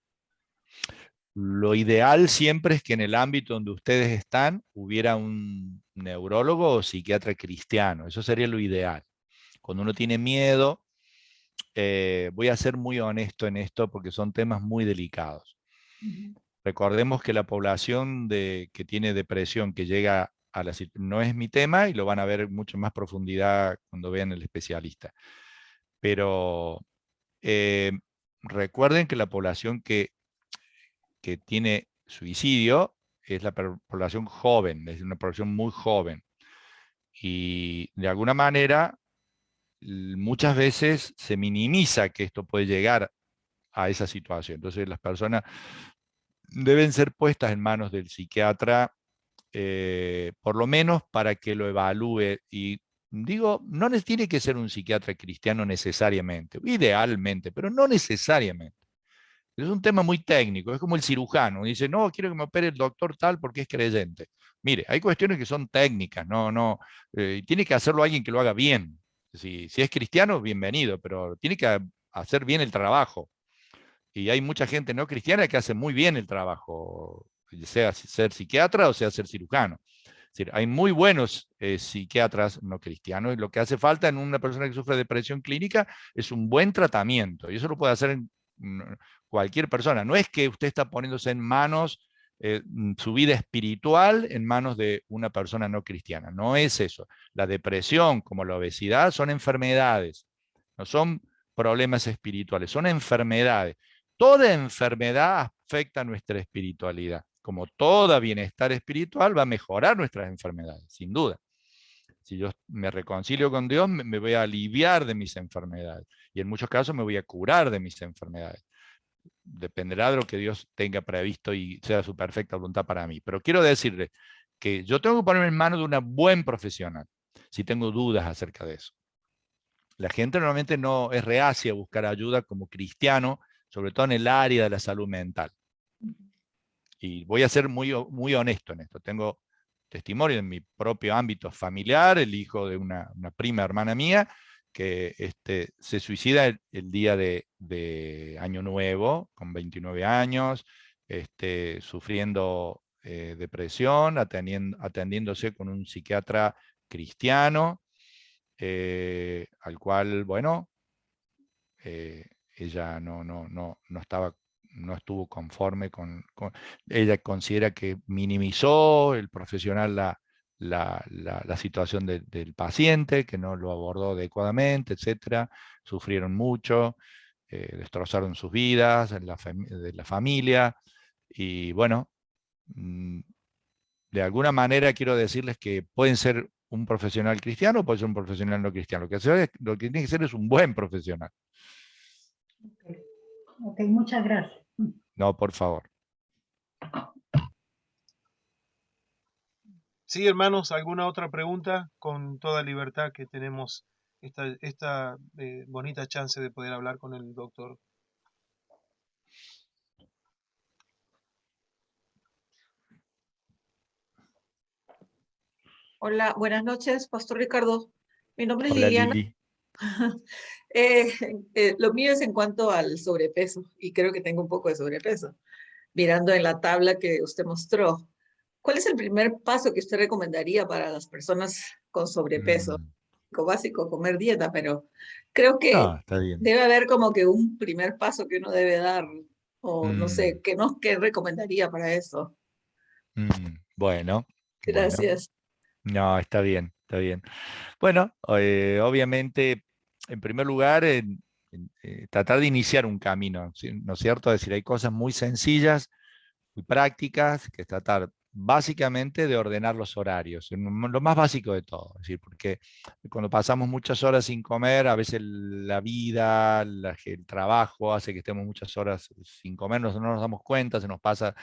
Lo ideal siempre es que en el ámbito donde ustedes están hubiera un neurólogo o psiquiatra cristiano. Eso sería lo ideal. Cuando uno tiene miedo, voy a ser muy honesto en esto porque son temas muy delicados. Recordemos que la población que tiene depresión, que llega a no es mi tema y lo van a ver en mucho más profundidad cuando vean el especialista. Pero recuerden que la población que tiene suicidio es la población joven, es una población muy joven. Y de alguna manera, muchas veces se minimiza que esto puede llegar a esa situación. Entonces las personas deben ser puestas en manos del psiquiatra, por lo menos para que lo evalúe y digo, no tiene que ser un psiquiatra cristiano necesariamente, idealmente, pero no necesariamente. Es un tema muy técnico, es como el cirujano. Dice, no, quiero que me opere el doctor tal porque es creyente. Mire, hay cuestiones que son técnicas, tiene que hacerlo alguien que lo haga bien. Si es cristiano, bienvenido, pero tiene que hacer bien el trabajo. Y hay mucha gente no cristiana que hace muy bien el trabajo, sea ser psiquiatra o sea ser cirujano. Es decir, hay muy buenos psiquiatras no cristianos y lo que hace falta en una persona que sufre de depresión clínica es un buen tratamiento. Y eso lo puede hacer en cualquier persona. No es que usted está poniéndose en manos su vida espiritual en manos de una persona no cristiana. No es eso. La depresión, como la obesidad, son enfermedades, no son problemas espirituales, son enfermedades. Toda enfermedad afecta a nuestra espiritualidad. Como todo bienestar espiritual va a mejorar nuestras enfermedades, sin duda. Si yo me reconcilio con Dios, me voy a aliviar de mis enfermedades. Y en muchos casos me voy a curar de mis enfermedades. Dependerá de lo que Dios tenga previsto y sea su perfecta voluntad para mí. Pero quiero decirle que yo tengo que ponerme en manos de una buen profesional, si tengo dudas acerca de eso. La gente normalmente no es reacia a buscar ayuda como cristiano, sobre todo en el área de la salud mental. Y voy a ser muy, muy honesto en esto. Tengo testimonio en mi propio ámbito familiar, el hijo de una prima hermana mía, que se suicida el día de Año Nuevo, con 29 años, sufriendo depresión, atendiéndose con un psiquiatra cristiano, al cual, bueno, ella no estuvo conforme ella considera que minimizó el profesional la situación del paciente, que no lo abordó adecuadamente, etcétera. Sufrieron mucho, destrozaron sus vidas, de la familia, y bueno, de alguna manera quiero decirles que pueden ser un profesional cristiano o puede ser un profesional no cristiano. Lo que tiene que ser es un buen profesional. Ok, muchas gracias. No, por favor. Sí, hermanos, ¿alguna otra pregunta? Con toda libertad que tenemos esta bonita chance de poder hablar con el doctor. Hola, buenas noches, Pastor Ricardo. Mi nombre es Hola, Liliana. Lili. Lo mío es en cuanto al sobrepeso, y creo que tengo un poco de sobrepeso. Mirando en la tabla que usted mostró, ¿cuál es el primer paso que usted recomendaría para las personas con sobrepeso? Lo básico, comer dieta, pero creo que No, está bien. debe haber como que un primer paso que uno debe dar, o no sé, Mm, ¿qué recomendaría para eso? bueno, Gracias. no, está bien, está bien. Bueno, obviamente, en primer lugar, tratar de iniciar un camino, ¿sí? ¿No es cierto? Es decir, hay cosas muy sencillas, muy prácticas, que es tratar básicamente de ordenar los horarios, lo más básico de todo. Es decir, porque cuando pasamos muchas horas sin comer, a veces la vida, el trabajo hace que estemos muchas horas sin comer, no nos damos cuenta, se nos pasa.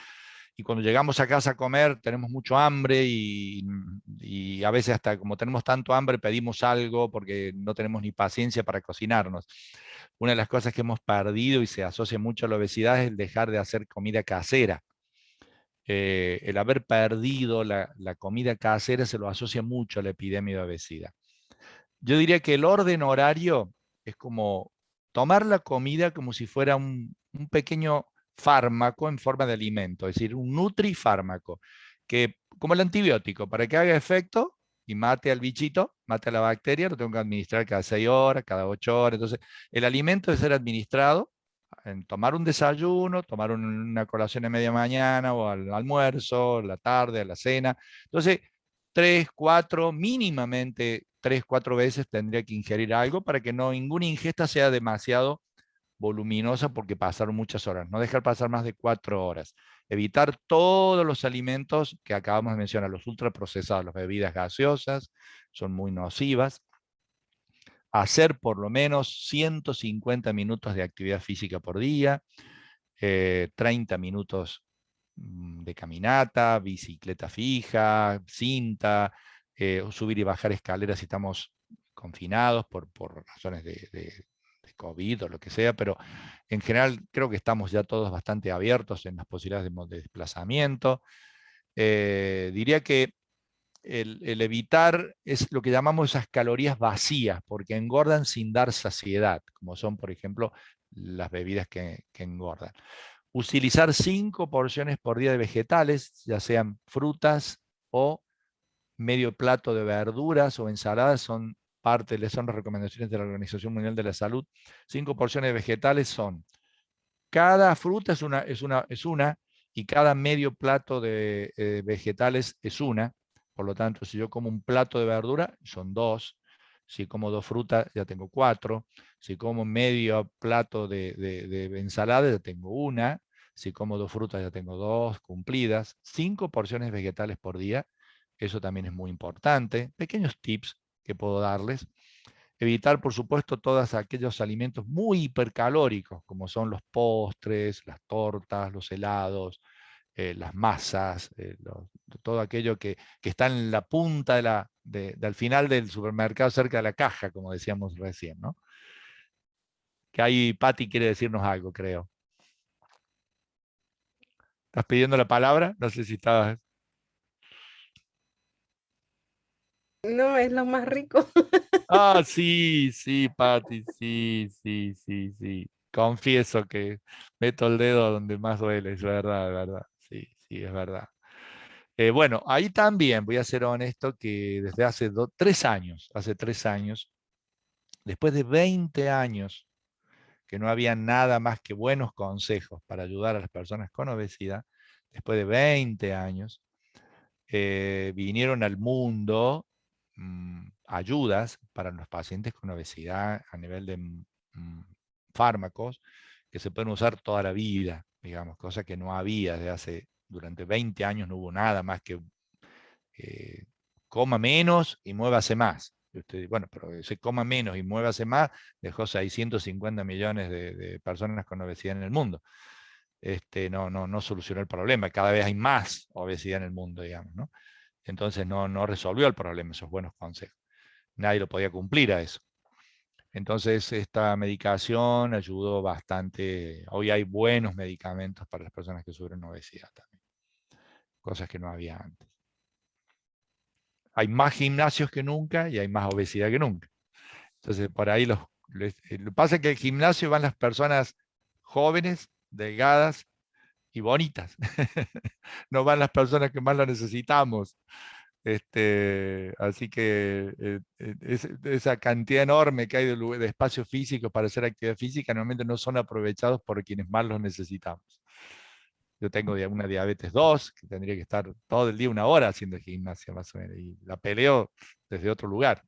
Y cuando llegamos a casa a comer, tenemos mucho hambre y a veces hasta como tenemos tanto hambre pedimos algo porque no tenemos ni paciencia para cocinarnos. Una de las cosas que hemos perdido y se asocia mucho a la obesidad es el dejar de hacer comida casera. El haber perdido la comida casera se lo asocia mucho a la epidemia de obesidad. Yo diría que el orden horario es como tomar la comida como si fuera un pequeño fármaco en forma de alimento, es decir, un nutrifármaco, que como el antibiótico, para que haga efecto y mate al bichito, mate a la bacteria, lo tengo que administrar cada 6 horas, cada 8 horas. Entonces, el alimento debe ser administrado en tomar un desayuno, tomar una colación a media mañana o al almuerzo, la tarde, a la cena. Entonces, 3, 4, mínimamente 3, 4 veces tendría que ingerir algo para que ninguna ingesta sea demasiado voluminosa porque pasaron muchas horas. No dejar pasar más de 4 horas. Evitar todos los alimentos que acabamos de mencionar, los ultraprocesados, las bebidas gaseosas, son muy nocivas. Hacer por lo menos 150 minutos de actividad física por día, 30 minutos de caminata, bicicleta fija, cinta, subir y bajar escaleras si estamos confinados por razones de COVID o lo que sea, pero en general creo que estamos ya todos bastante abiertos en las posibilidades de desplazamiento. Diría que el evitar es lo que llamamos esas calorías vacías, porque engordan sin dar saciedad, como son, por ejemplo, las bebidas que engordan. Utilizar 5 porciones por día de vegetales, ya sean frutas o medio plato de verduras o ensaladas, son son las recomendaciones de la Organización Mundial de la Salud. 5 porciones de vegetales son, cada fruta es una y cada medio plato de vegetales es una. Por lo tanto, si yo como un plato de verdura, son 2. Si como 2 frutas, ya tengo 4. Si como medio plato de ensalada, ya tengo 1. Si como 2 frutas, ya tengo 2 cumplidas. 5 porciones vegetales por día. Eso también es muy importante. Pequeños tips que puedo darles. Evitar, por supuesto, todos aquellos alimentos muy hipercalóricos, como son los postres, las tortas, los helados, las masas, todo aquello que está en la punta al final del supermercado, cerca de la caja, como decíamos recién, ¿no? Que ahí Patti quiere decirnos algo, creo. ¿Estás pidiendo la palabra? No sé si estabas... No, es lo más rico. Ah, sí, sí, Patti, sí, sí, sí, sí. Confieso que meto el dedo donde más duele, es verdad, es verdad. Sí, sí, es verdad. Bueno, ahí también voy a ser honesto que desde hace 3 años, después de 20 años que no había nada más que buenos consejos para ayudar a las personas con obesidad, después de 20 años, vinieron al mundo ayudas para los pacientes con obesidad a nivel de fármacos que se pueden usar toda la vida, digamos, cosa que no había durante 20 años, no hubo nada más que coma menos y muévase más. Y usted, bueno, pero ese coma menos y muévase más dejó 650 millones de personas con obesidad en el mundo. No solucionó el problema. Cada vez hay más obesidad en el mundo, digamos, ¿no? Entonces no resolvió el problema esos buenos consejos. Nadie lo podía cumplir a eso. Entonces esta medicación ayudó bastante. Hoy hay buenos medicamentos para las personas que sufren obesidad también. Cosas que no había antes. Hay más gimnasios que nunca y hay más obesidad que nunca. Entonces por ahí lo que pasa es que al gimnasio van las personas jóvenes, delgadas y bonitas. No van las personas que más lo necesitamos. Así que esa cantidad enorme que hay de espacios físicos para hacer actividad física normalmente no son aprovechados por quienes más los necesitamos. Yo tengo una diabetes 2, que tendría que estar todo el día 1 hora haciendo gimnasia más o menos, y la peleo desde otro lugar.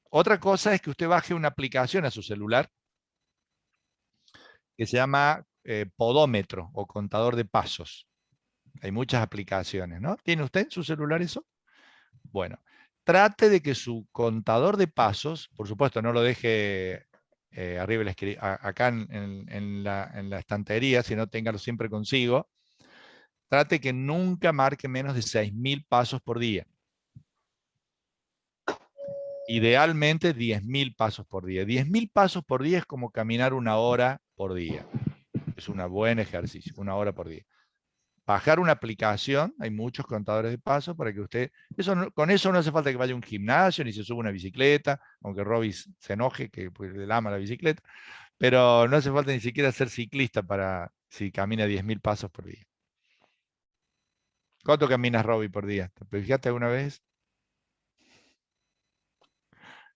Otra cosa es que usted baje una aplicación a su celular que se llama Podómetro o contador de pasos. Hay muchas aplicaciones, ¿no? ¿Tiene usted en su celular eso? Bueno, trate de que su contador de pasos, por supuesto, no lo deje arriba acá en la estantería, sino téngalo siempre consigo. Trate que nunca marque menos de 6.000 pasos por día. Idealmente 10.000 pasos por día. 10.000 pasos por día es como caminar 1 hora por día. Es un buen ejercicio, 1 hora por día. Bajar una aplicación, hay muchos contadores de pasos para que usted, con eso no hace falta que vaya a un gimnasio ni se suba una bicicleta, aunque Robbie se enoje que pues, le ama la bicicleta, pero no hace falta ni siquiera ser ciclista si camina 10.000 pasos por día. ¿Cuánto caminas, Robbie, por día? ¿Te fijaste alguna vez?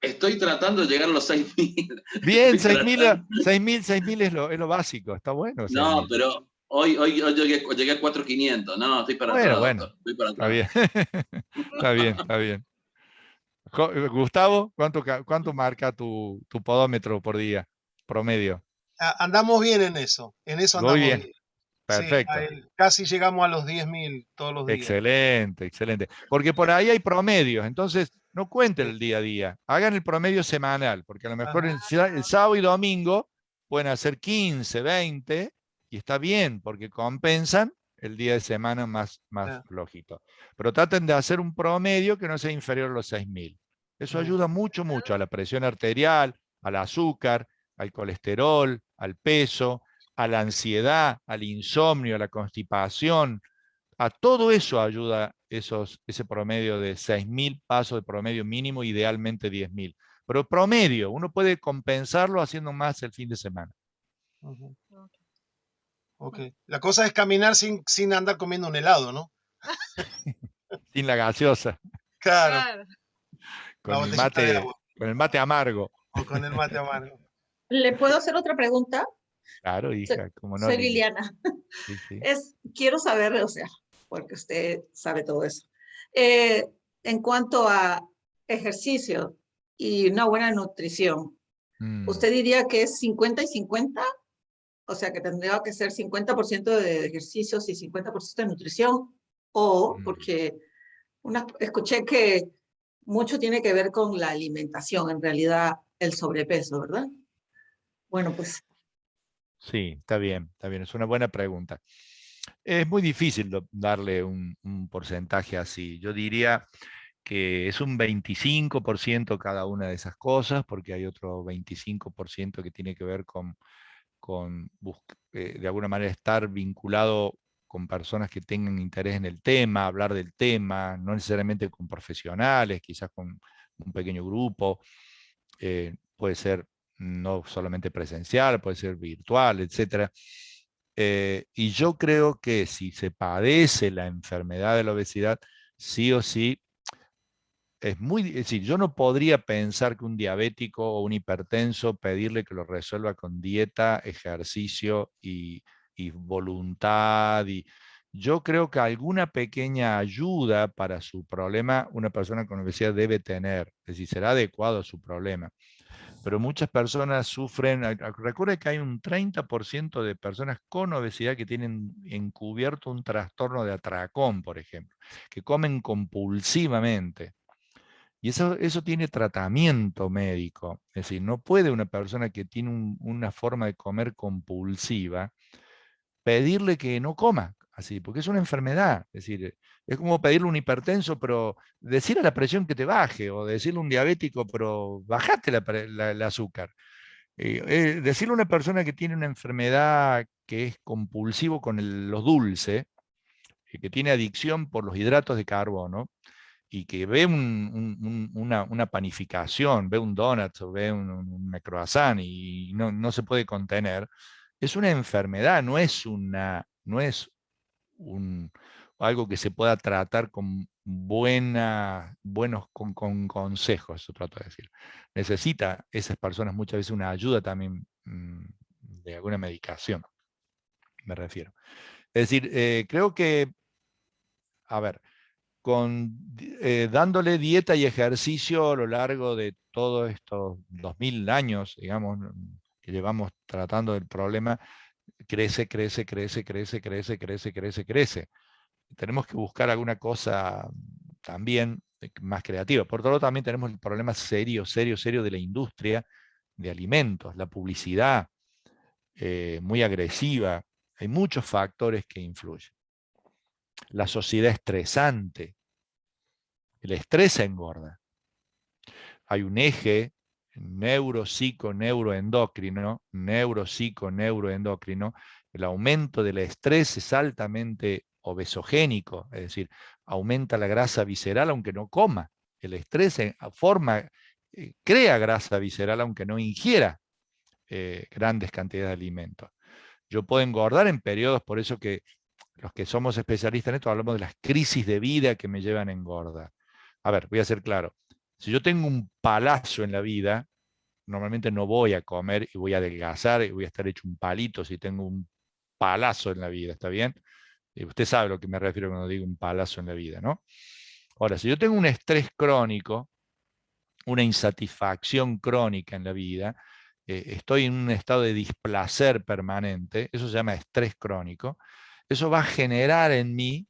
Estoy tratando de llegar a los 6.000. Bien, 6.000 es lo básico, está bueno. No, pero hoy llegué a 4.500. No, estoy para atrás. Bueno, estoy para atrás. Está bien. Está bien, está bien. Gustavo, ¿cuánto marca tu podómetro por día, promedio? Andamos bien en eso andamos Muy bien, bien. perfecto. Sí, casi llegamos a los 10.000 todos los días. Excelente, excelente. Porque por ahí hay promedios, entonces no cuenten el día a día, hagan el promedio semanal, porque a lo mejor el sábado y domingo pueden hacer 15, 20, y está bien, porque compensan el día de semana más flojito. Pero traten de hacer un promedio que no sea inferior a los 6.000. Eso ayuda mucho, mucho a la presión arterial, al azúcar, al colesterol, al peso, a la ansiedad, al insomnio, a la constipación. A todo eso ayuda ese promedio de 6.000 pasos de promedio mínimo, idealmente 10.000. Pero promedio, uno puede compensarlo haciendo más el fin de semana. Ok. La cosa es caminar sin andar comiendo un helado, ¿no? Sin la gaseosa. Claro. Con el mate amargo. O con el mate amargo. ¿Le puedo hacer otra pregunta? Claro, hija, como no. Soy Liliana. Sí, sí. Quiero saber, o sea, porque usted sabe todo eso. En cuanto a ejercicio y una buena nutrición, ¿usted diría que es 50 y 50? O sea, que tendría que ser 50% de ejercicios y 50% de nutrición. O, porque escuché que mucho tiene que ver con la alimentación, en realidad el sobrepeso, ¿verdad? Bueno, pues. Sí, está bien, es una buena pregunta. Es muy difícil darle un porcentaje así. Yo diría que es un 25% cada una de esas cosas, porque hay otro 25% que tiene que ver con de alguna manera estar vinculado con personas que tengan interés en el tema, hablar del tema, no necesariamente con profesionales, quizás con un pequeño grupo, puede ser no solamente presencial, puede ser virtual, etc. Y yo creo que si se padece la enfermedad de la obesidad, sí o sí, es decir, yo no podría pensar que un diabético o un hipertenso pedirle que lo resuelva con dieta, ejercicio y voluntad. Yo creo que alguna pequeña ayuda para su problema una persona con obesidad debe tener, es decir, será adecuado a su problema. Pero muchas personas sufren, recuerda que hay un 30% de personas con obesidad que tienen encubierto un trastorno de atracón, por ejemplo, que comen compulsivamente. Y eso tiene tratamiento médico. Es decir, no puede una persona que tiene una forma de comer compulsiva pedirle que no coma, así, porque es una enfermedad. Es decir, es como pedirle a un hipertenso, pero decirle a la presión que te baje, o decirle a un diabético, pero bajate el azúcar. Decirle a una persona que tiene una enfermedad que es compulsivo con los dulces, que tiene adicción por los hidratos de carbono, y que ve una panificación, ve un donut o ve un croissant y no se puede contener, es una enfermedad, no es algo que se pueda tratar con con consejos, eso trato de decir. Necesita esas personas muchas veces una ayuda también de alguna medicación, me refiero. Es decir, creo que, a ver, dándole dieta y ejercicio a lo largo de todos estos 2000 años, digamos, que llevamos tratando del problema, crece. Tenemos que buscar alguna cosa también más creativa. Por otro lado, también tenemos el problema serio de la industria de alimentos, la publicidad muy agresiva. Hay muchos factores que influyen. La sociedad estresante. El estrés engorda. Hay un eje neuropsico-neuroendocrino, el aumento del estrés es altamente obesogénico, es decir, aumenta la grasa visceral aunque no coma. El estrés crea grasa visceral aunque no ingiera grandes cantidades de alimentos. Yo puedo engordar en periodos, por eso que los que somos especialistas en esto hablamos de las crisis de vida que me llevan a engordar. A ver, voy a ser claro. Si yo tengo un palazo en la vida, normalmente no voy a comer y voy a adelgazar y voy a estar hecho un palito si tengo un palazo en la vida, ¿está bien? Usted sabe a lo que me refiero cuando digo un palazo en la vida, ¿no? Ahora, si yo tengo un estrés crónico, una insatisfacción crónica en la vida, estoy en un estado de displacer permanente, eso se llama estrés crónico, eso va a generar en mí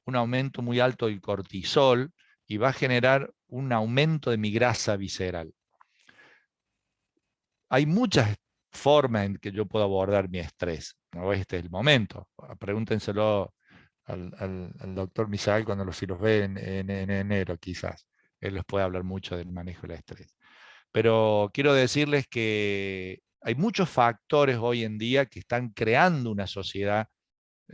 un aumento muy alto del cortisol y va a generar un aumento de mi grasa visceral. Hay muchas formas en que yo puedo abordar mi estrés. ¿No? Este es el momento. Pregúntenselo al doctor Misael cuando si los ve en enero, quizás. él les puede hablar mucho del manejo del estrés. Pero quiero decirles que hay muchos factores hoy en día que están creando una sociedad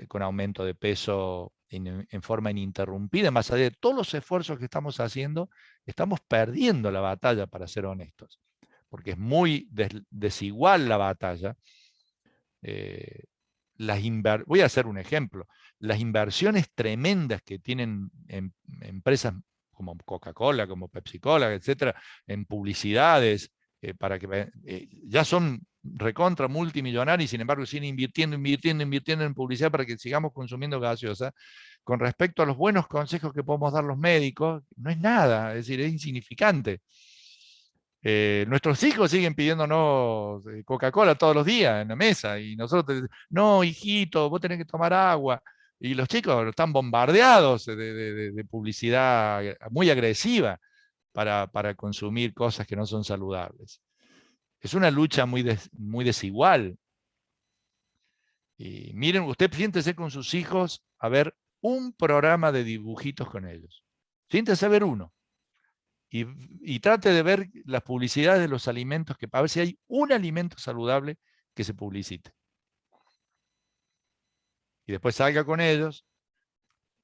con aumento de peso en forma ininterrumpida. Más allá de todos los esfuerzos que estamos haciendo, estamos perdiendo la batalla, para ser honestos, porque es muy desigual la batalla. Voy a hacer un ejemplo. Las inversiones tremendas que tienen empresas como Coca-Cola, como Pepsi-Cola, etcétera, en publicidades, para que ya son recontra multimillonarios y sin embargo siguen invirtiendo en publicidad para que sigamos consumiendo gaseosa. Con respecto a los buenos consejos que podemos dar los médicos, no es nada, es decir, es insignificante. Nuestros hijos siguen pidiéndonos Coca-Cola todos los días en la mesa y nosotros, no, hijito, vos tenés que tomar agua. Y los chicos están bombardeados de publicidad muy agresiva para consumir cosas que no son saludables. Es una lucha muy desigual. Y miren, usted siéntese con sus hijos a ver un programa de dibujitos con ellos. Siéntese a ver uno. Y trate de ver las publicidades de los alimentos, para ver si hay un alimento saludable que se publicite. Y después salga con ellos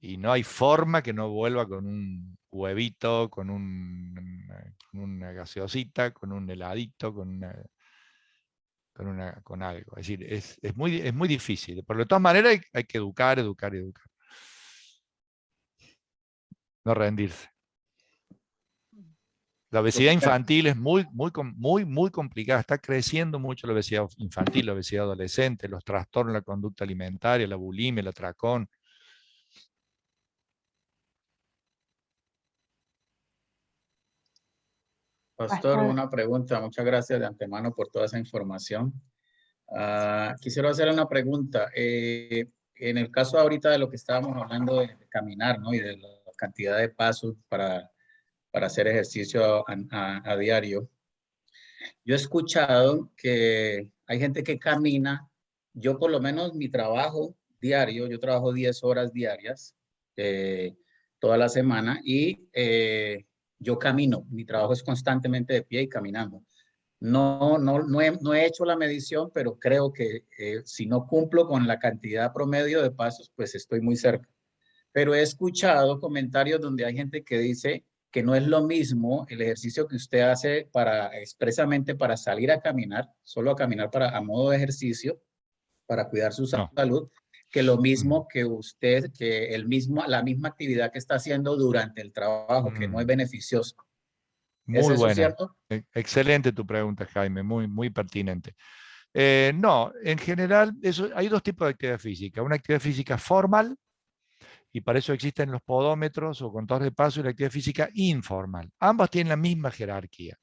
y no hay forma que no vuelva con un huevito, con una gaseosita, con un heladito, con algo. Es decir, es muy difícil. Pero de todas maneras hay que educar. No rendirse. La obesidad infantil es muy complicada. Está creciendo mucho la obesidad infantil, la obesidad adolescente, los trastornos de la conducta alimentaria, la bulimia, el atracón. Pastor, una pregunta. Muchas gracias de antemano por toda esa información. Quisiera hacer una pregunta. En el caso ahorita de lo que estábamos hablando de caminar, ¿no? Y de la cantidad de pasos para hacer ejercicio a diario. Yo he escuchado que hay gente que camina. Yo por lo menos mi trabajo diario, yo trabajo 10 horas diarias toda la semana y yo camino. Mi trabajo es constantemente de pie y caminando. No he hecho la medición, pero creo que si no cumplo con la cantidad promedio de pasos, pues estoy muy cerca. Pero he escuchado comentarios donde hay gente que dice que no es lo mismo el ejercicio que usted hace expresamente para salir a caminar, solo a caminar a modo de ejercicio, para cuidar su salud, que lo mismo que usted, la misma actividad que está haciendo durante el trabajo, que no es beneficioso. Muy ¿Es eso cierto? Excelente tu pregunta, Jaime, muy pertinente. No, en general hay dos tipos de actividad física. Una actividad física formal, y para eso existen los podómetros o contadores de paso, y la actividad física informal. Ambas tienen la misma jerarquía,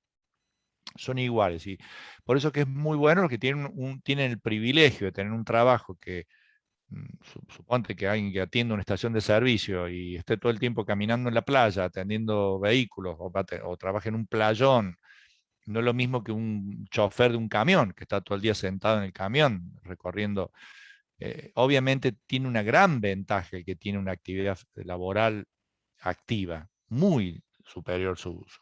son iguales. Y por eso que es muy bueno los que tienen el privilegio de tener un trabajo que, suponte que alguien que atiende una estación de servicio y esté todo el tiempo caminando en la playa, atendiendo vehículos, o trabaje en un playón. No es lo mismo que un chofer de un camión, que está todo el día sentado en el camión, recorriendo. Obviamente tiene una gran ventaja el que tiene una actividad laboral activa, muy superior sus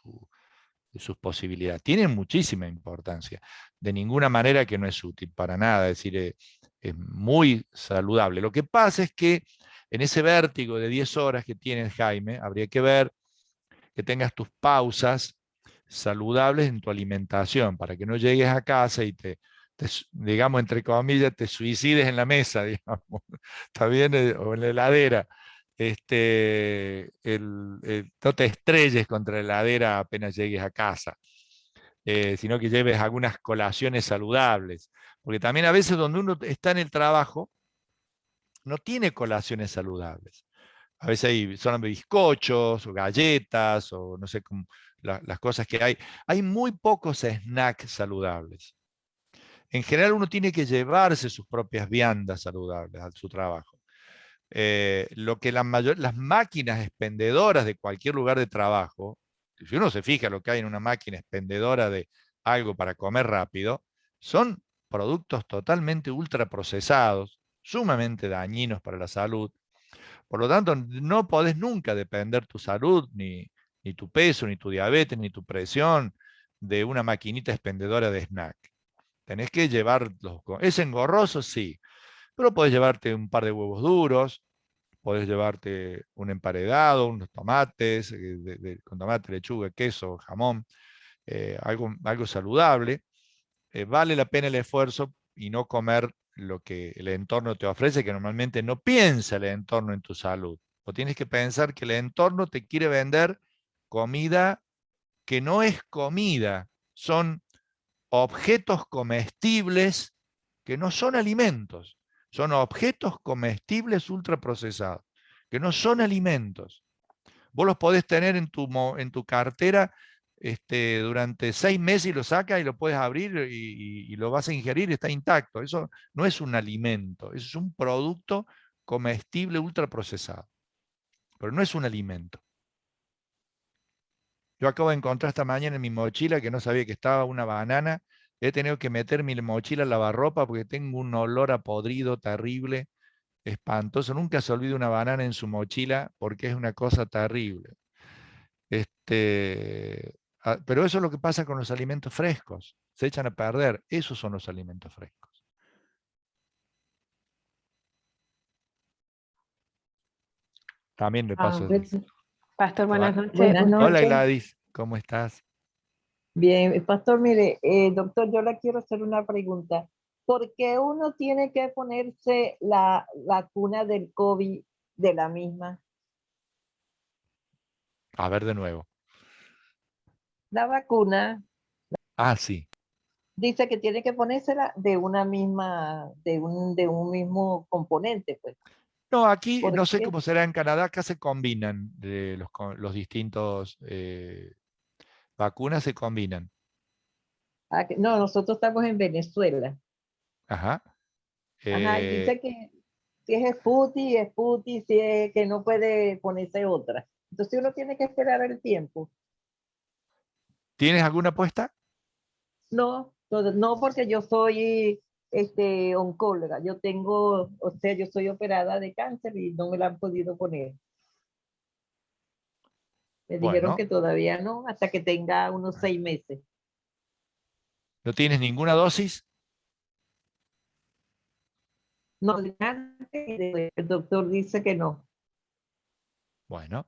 posibilidades. Tiene muchísima importancia. De ninguna manera que no es útil, para nada. Es decir, es muy saludable. Lo que pasa es que en ese vértigo de 10 horas que tienes, Jaime, habría que ver que tengas tus pausas saludables en tu alimentación, para que no llegues a casa y digamos, entre comillas, te suicides en la mesa, digamos, ¿está bien? O en la heladera. No te estrelles contra la heladera apenas llegues a casa, sino que lleves algunas colaciones saludables. Porque también a veces donde uno está en el trabajo, no tiene colaciones saludables. A veces son bizcochos o galletas o no sé, las cosas que hay. Hay muy pocos snacks saludables. En general uno tiene que llevarse sus propias viandas saludables a su trabajo. Lo que las máquinas expendedoras de cualquier lugar de trabajo, si uno se fija lo que hay en una máquina expendedora de algo para comer rápido, son productos totalmente ultraprocesados, sumamente dañinos para la salud. Por lo tanto, no podés nunca depender tu salud ni ni tu peso, ni tu diabetes, ni tu presión de una maquinita expendedora de snack. Tenés que llevarlos. ¿Es engorroso? Sí. Pero podés llevarte un par de huevos duros, podés llevarte un emparedado, unos tomates, con tomate, lechuga, queso, jamón, algo saludable. Vale la pena el esfuerzo y no comer lo que el entorno te ofrece, que normalmente no piensa el entorno en tu salud. O tienes que pensar que el entorno te quiere vender comida que no es comida, son objetos comestibles que no son alimentos, son objetos comestibles ultraprocesados, que no son alimentos. Vos los podés tener en tu cartera durante 6 meses y lo sacas y lo puedes abrir y lo vas a ingerir, está intacto. Eso no es un alimento, eso es un producto comestible ultraprocesado, pero no es un alimento. Yo acabo de encontrar esta mañana en mi mochila, que no sabía que estaba, una banana. He tenido que meter mi mochila al lavarropa porque tengo un olor a podrido terrible, espantoso. Nunca se olvida una banana en su mochila porque es una cosa terrible. Pero eso es lo que pasa con los alimentos frescos. Se echan a perder. Esos son los alimentos frescos. También le paso. Pastor, buenas noches. Buenas noches. Hola Gladys, ¿cómo estás? Bien, pastor, mire, doctor, yo le quiero hacer una pregunta. ¿Por qué uno tiene que ponerse la vacuna del COVID de la misma? A ver de nuevo. La vacuna Sí. dice que tiene que ponérsela de una misma, de un mismo componente, pues. No, aquí ¿Por no sé qué? cómo será en Canadá, acá se combinan los distintos vacunas, se combinan. No, nosotros estamos en Venezuela. Ajá. Ajá, y dice que si es Sputnik, si es que no puede ponerse otra. Entonces uno tiene que esperar el tiempo. ¿Tienes alguna apuesta? No, no, porque yo soy oncóloga. Yo soy operada de cáncer y no me la han podido poner. Me dijeron que todavía no, hasta que tenga unos 6 meses. ¿No tienes ninguna dosis? No, el doctor dice que no. Bueno.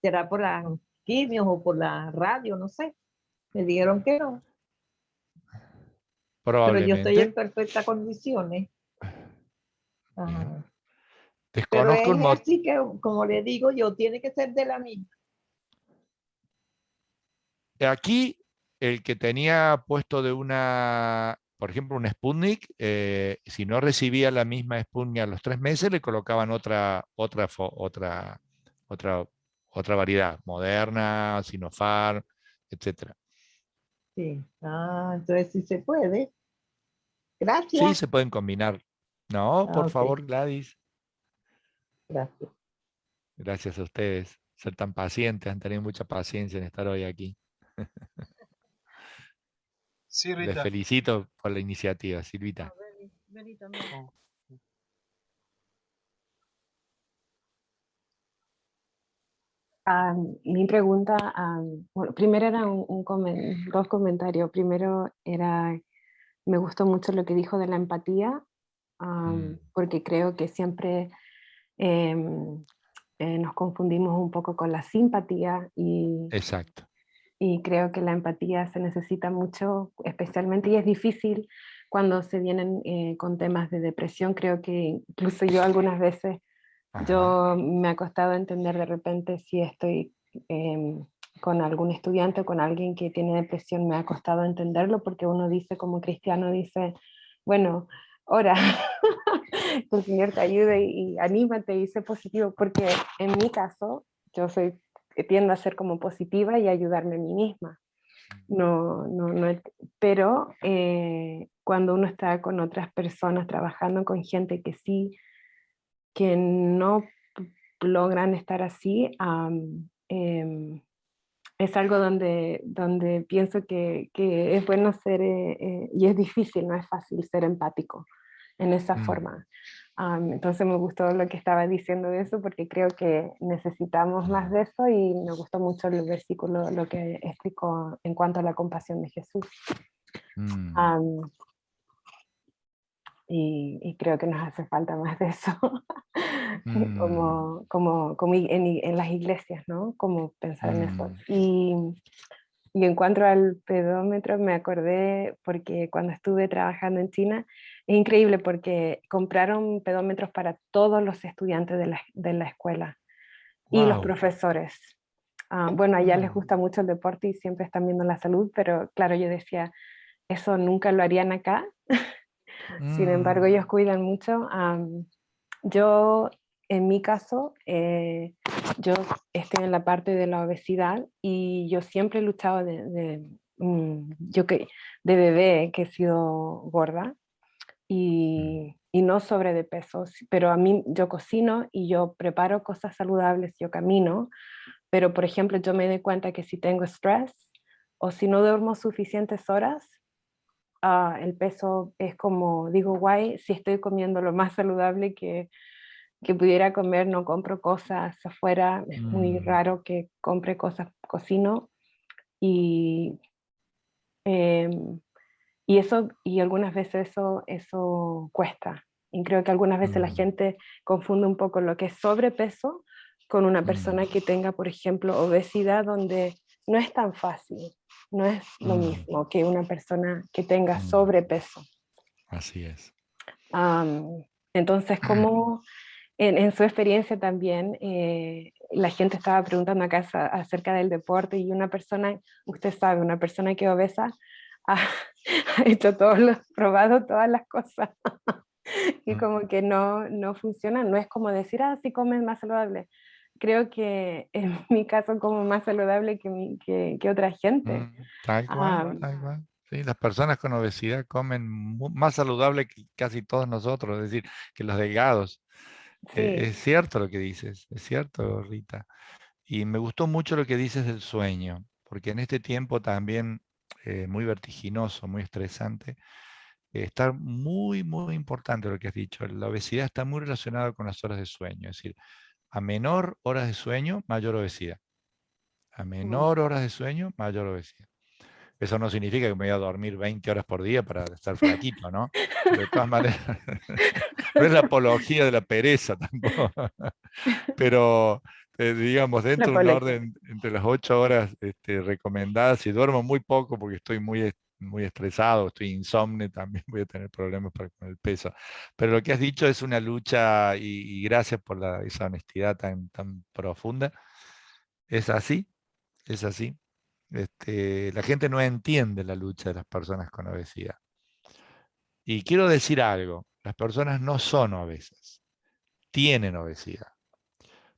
¿Será por las quimios o por la radio? No sé. Me dijeron que no. Probablemente. Pero yo estoy en perfectas condiciones. Ajá. Desconozco Pero es así que, como le digo yo, tiene que ser de la misma. Aquí, el que tenía puesto por ejemplo, un Sputnik, si no recibía la misma Sputnik a los 3 meses, le colocaban otra variedad, Moderna, Sinopharm, etc. Sí, entonces sí se puede. Gracias. Sí, se pueden combinar. No, por favor, Gladys. Gracias. Gracias a ustedes, ser tan pacientes, han tenido mucha paciencia en estar hoy aquí. Sí, Rita. Les felicito por la iniciativa, Silvita. Mi pregunta, bueno, primero era dos comentarios. Primero era, me gustó mucho lo que dijo de la empatía, porque creo que siempre nos confundimos un poco con la simpatía Exacto. Y creo que la empatía se necesita mucho, especialmente, y es difícil cuando se vienen con temas de depresión. Creo que incluso yo algunas veces, yo me ha costado entender de repente si estoy con algún estudiante o con alguien que tiene depresión, me ha costado entenderlo porque uno dice, como cristiano, dice, bueno, ora, que el Señor te ayude y anímate y sé positivo, porque en mi caso, yo tiendo a ser como positiva y ayudarme a mí misma. Pero cuando uno está con otras personas, trabajando con gente que no logran estar así, es algo donde pienso que es bueno ser, y es difícil, no es fácil ser empático en esa forma. Entonces me gustó lo que estaba diciendo de eso, porque creo que necesitamos más de eso, y me gustó mucho el versículo, lo que explicó en cuanto a la compasión de Jesús. Y creo que nos hace falta más de eso, como en las iglesias, ¿no? Como pensar en eso. Y en cuanto al pedómetro, me acordé porque cuando estuve trabajando en China, es increíble porque compraron pedómetros para todos los estudiantes de la escuela y los profesores. Bueno, allá les gusta mucho el deporte y siempre están viendo la salud, pero claro, yo decía, eso nunca lo harían acá. Sin embargo, ellos cuidan mucho. Yo, en mi caso, yo estoy en la parte de la obesidad, y yo siempre he luchado de bebé, que he sido gorda y no sobre de peso, pero a mí yo cocino y yo preparo cosas saludables, yo camino, pero por ejemplo yo me doy cuenta que si tengo estrés o si no duermo suficientes horas, el peso es como, digo, guay, si estoy comiendo lo más saludable que pudiera comer, no compro cosas afuera, es muy raro que compre cosas, cocino, y eso, y algunas veces eso cuesta, y creo que algunas veces la gente confunde un poco lo que es sobrepeso con una persona que tenga, por ejemplo, obesidad, donde no es tan fácil, no es lo mismo que una persona que tenga sobrepeso. Así es. Entonces, como en su experiencia también, la gente estaba preguntando acá acerca del deporte, y una persona, usted sabe, una persona que es obesa ha hecho probado todas las cosas y como que no funciona. No es como decir, si comes más saludable. Creo que en mi caso como más saludable que otra gente. Tal cual, tal cual. Sí, las personas con obesidad comen más saludable que casi todos nosotros, es decir, que los delgados. Sí. Es cierto lo que dices, es cierto, Rita. Y me gustó mucho lo que dices del sueño, porque en este tiempo también muy vertiginoso, muy estresante, está muy, muy importante lo que has dicho. La obesidad está muy relacionada con las horas de sueño, es decir, a menor horas de sueño, mayor obesidad. A menor horas de sueño, mayor obesidad. Eso no significa que me voy a dormir 20 horas por día para estar flaquito, ¿no? Pero de todas maneras, no es la apología de la pereza tampoco. Pero, digamos, dentro de un orden entre las 8 horas recomendadas, si duermo muy poco porque estoy muy estresado, estoy insomne, también voy a tener problemas con el peso. Pero lo que has dicho es una lucha, y gracias por esa honestidad tan profunda. Es así, es así. La gente no entiende la lucha de las personas con obesidad. Y quiero decir algo, las personas no son obesas, tienen obesidad,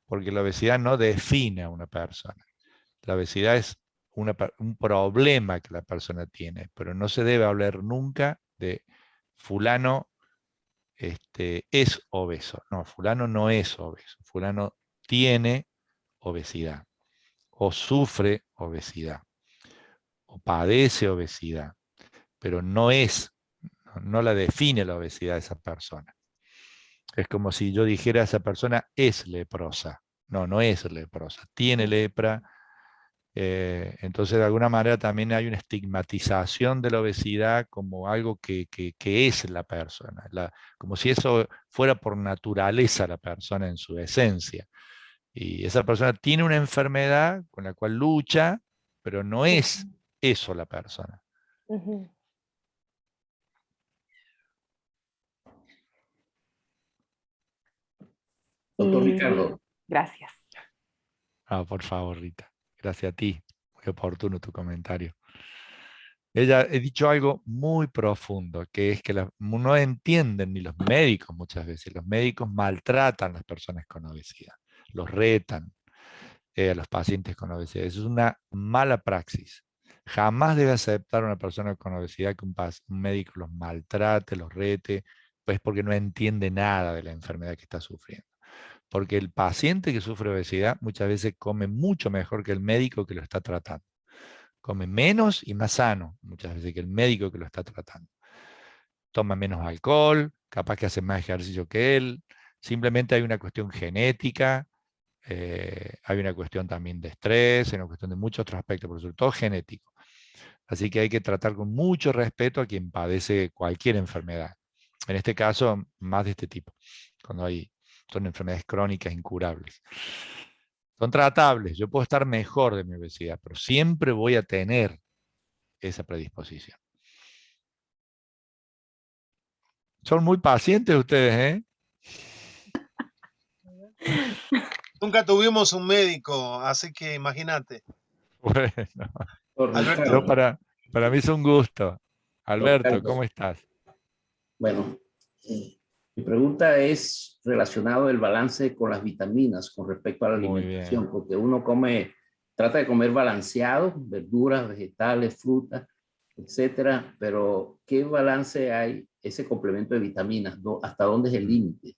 porque la obesidad no define a una persona. La obesidad es un problema que la persona tiene, pero no se debe hablar nunca de fulano es obeso. No, fulano no es obeso, fulano tiene obesidad, o sufre obesidad, o padece obesidad, pero no la define la obesidad de esa persona. Es como si yo dijera esa persona es leprosa. No, no es leprosa, tiene lepra. Entonces, de alguna manera también hay una estigmatización de la obesidad como algo que es la persona, como si eso fuera por naturaleza la persona en su esencia. Y esa persona tiene una enfermedad con la cual lucha, pero no es eso la persona. Doctor Ricardo. Gracias. Por favor, Rita. Gracias a ti. Muy oportuno tu comentario. Ella ha dicho algo muy profundo, que es que no entienden ni los médicos muchas veces. Los médicos maltratan a las personas con obesidad, los retan a los pacientes con obesidad. Eso es una mala praxis. Jamás debe aceptar a una persona con obesidad que un médico los maltrate, los rete, pues porque no entiende nada de la enfermedad que está sufriendo. Porque el paciente que sufre obesidad muchas veces come mucho mejor que el médico que lo está tratando. Come menos y más sano muchas veces que el médico que lo está tratando. Toma menos alcohol, capaz que hacen más ejercicio que él, simplemente hay una cuestión genética, hay una cuestión también de estrés, hay una cuestión de muchos otros aspectos, pero sobre todo genético. Así que hay que tratar con mucho respeto a quien padece cualquier enfermedad. En este caso, más de este tipo, cuando son enfermedades crónicas incurables. Son tratables, yo puedo estar mejor de mi obesidad, pero siempre voy a tener esa predisposición. Son muy pacientes ustedes, ¿eh? Nunca tuvimos un médico, así que imagínate. Bueno, Alberto. para mí es un gusto. Alberto, ¿cómo estás? Bueno, mi pregunta es relacionado al balance con las vitaminas con respecto a la alimentación, porque uno trata de comer balanceado, verduras, vegetales, frutas, etcétera, pero ¿qué balance hay ese complemento de vitaminas? ¿Hasta dónde es el límite?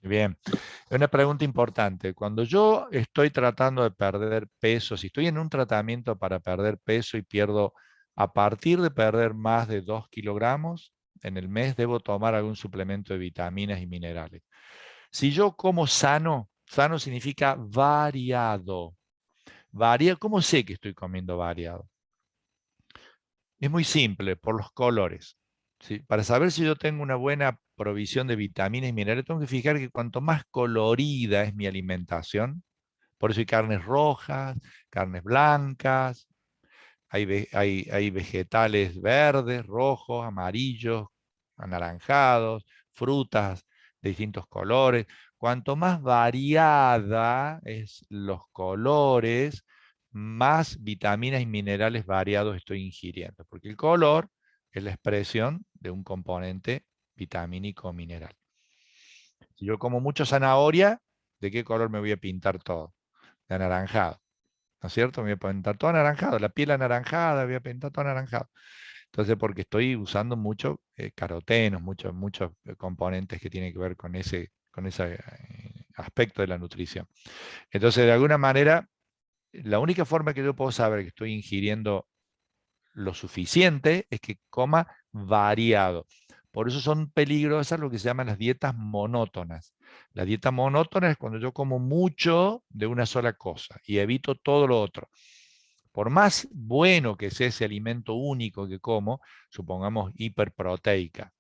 Bien, es una pregunta importante. Cuando yo estoy tratando de perder peso, si estoy en un tratamiento para perder peso y pierdo, a partir de perder más de 2 kilogramos en el mes, debo tomar algún suplemento de vitaminas y minerales. Si yo como sano, sano significa variado. ¿Cómo sé que estoy comiendo variado? Es muy simple, por los colores. ¿Sí? Para saber si yo tengo una buena provisión de vitaminas y minerales, tengo que fijar que cuanto más colorida es mi alimentación, por eso hay carnes rojas, carnes blancas, hay vegetales verdes, rojos, amarillos, anaranjados, frutas de distintos colores. Cuanto más variada es los colores, más vitaminas y minerales variados estoy ingiriendo, porque el color es la expresión de un componente vitamínico mineral. Si yo como mucho zanahoria, ¿de qué color me voy a pintar todo? De anaranjado, ¿no es cierto? Me voy a pintar todo anaranjado, la piel anaranjada, voy a pintar todo anaranjado. Entonces, porque estoy usando mucho carotenos, muchos componentes que tienen que ver con ese aspecto de la nutrición. Entonces, de alguna manera, la única forma que yo puedo saber que estoy ingiriendo lo suficiente es que coma variado. Por eso son peligrosas lo que se llaman las dietas monótonas. La dieta monótona es cuando yo como mucho de una sola cosa y evito todo lo otro. Por más bueno que sea ese alimento único que como, supongamos hiperproteica,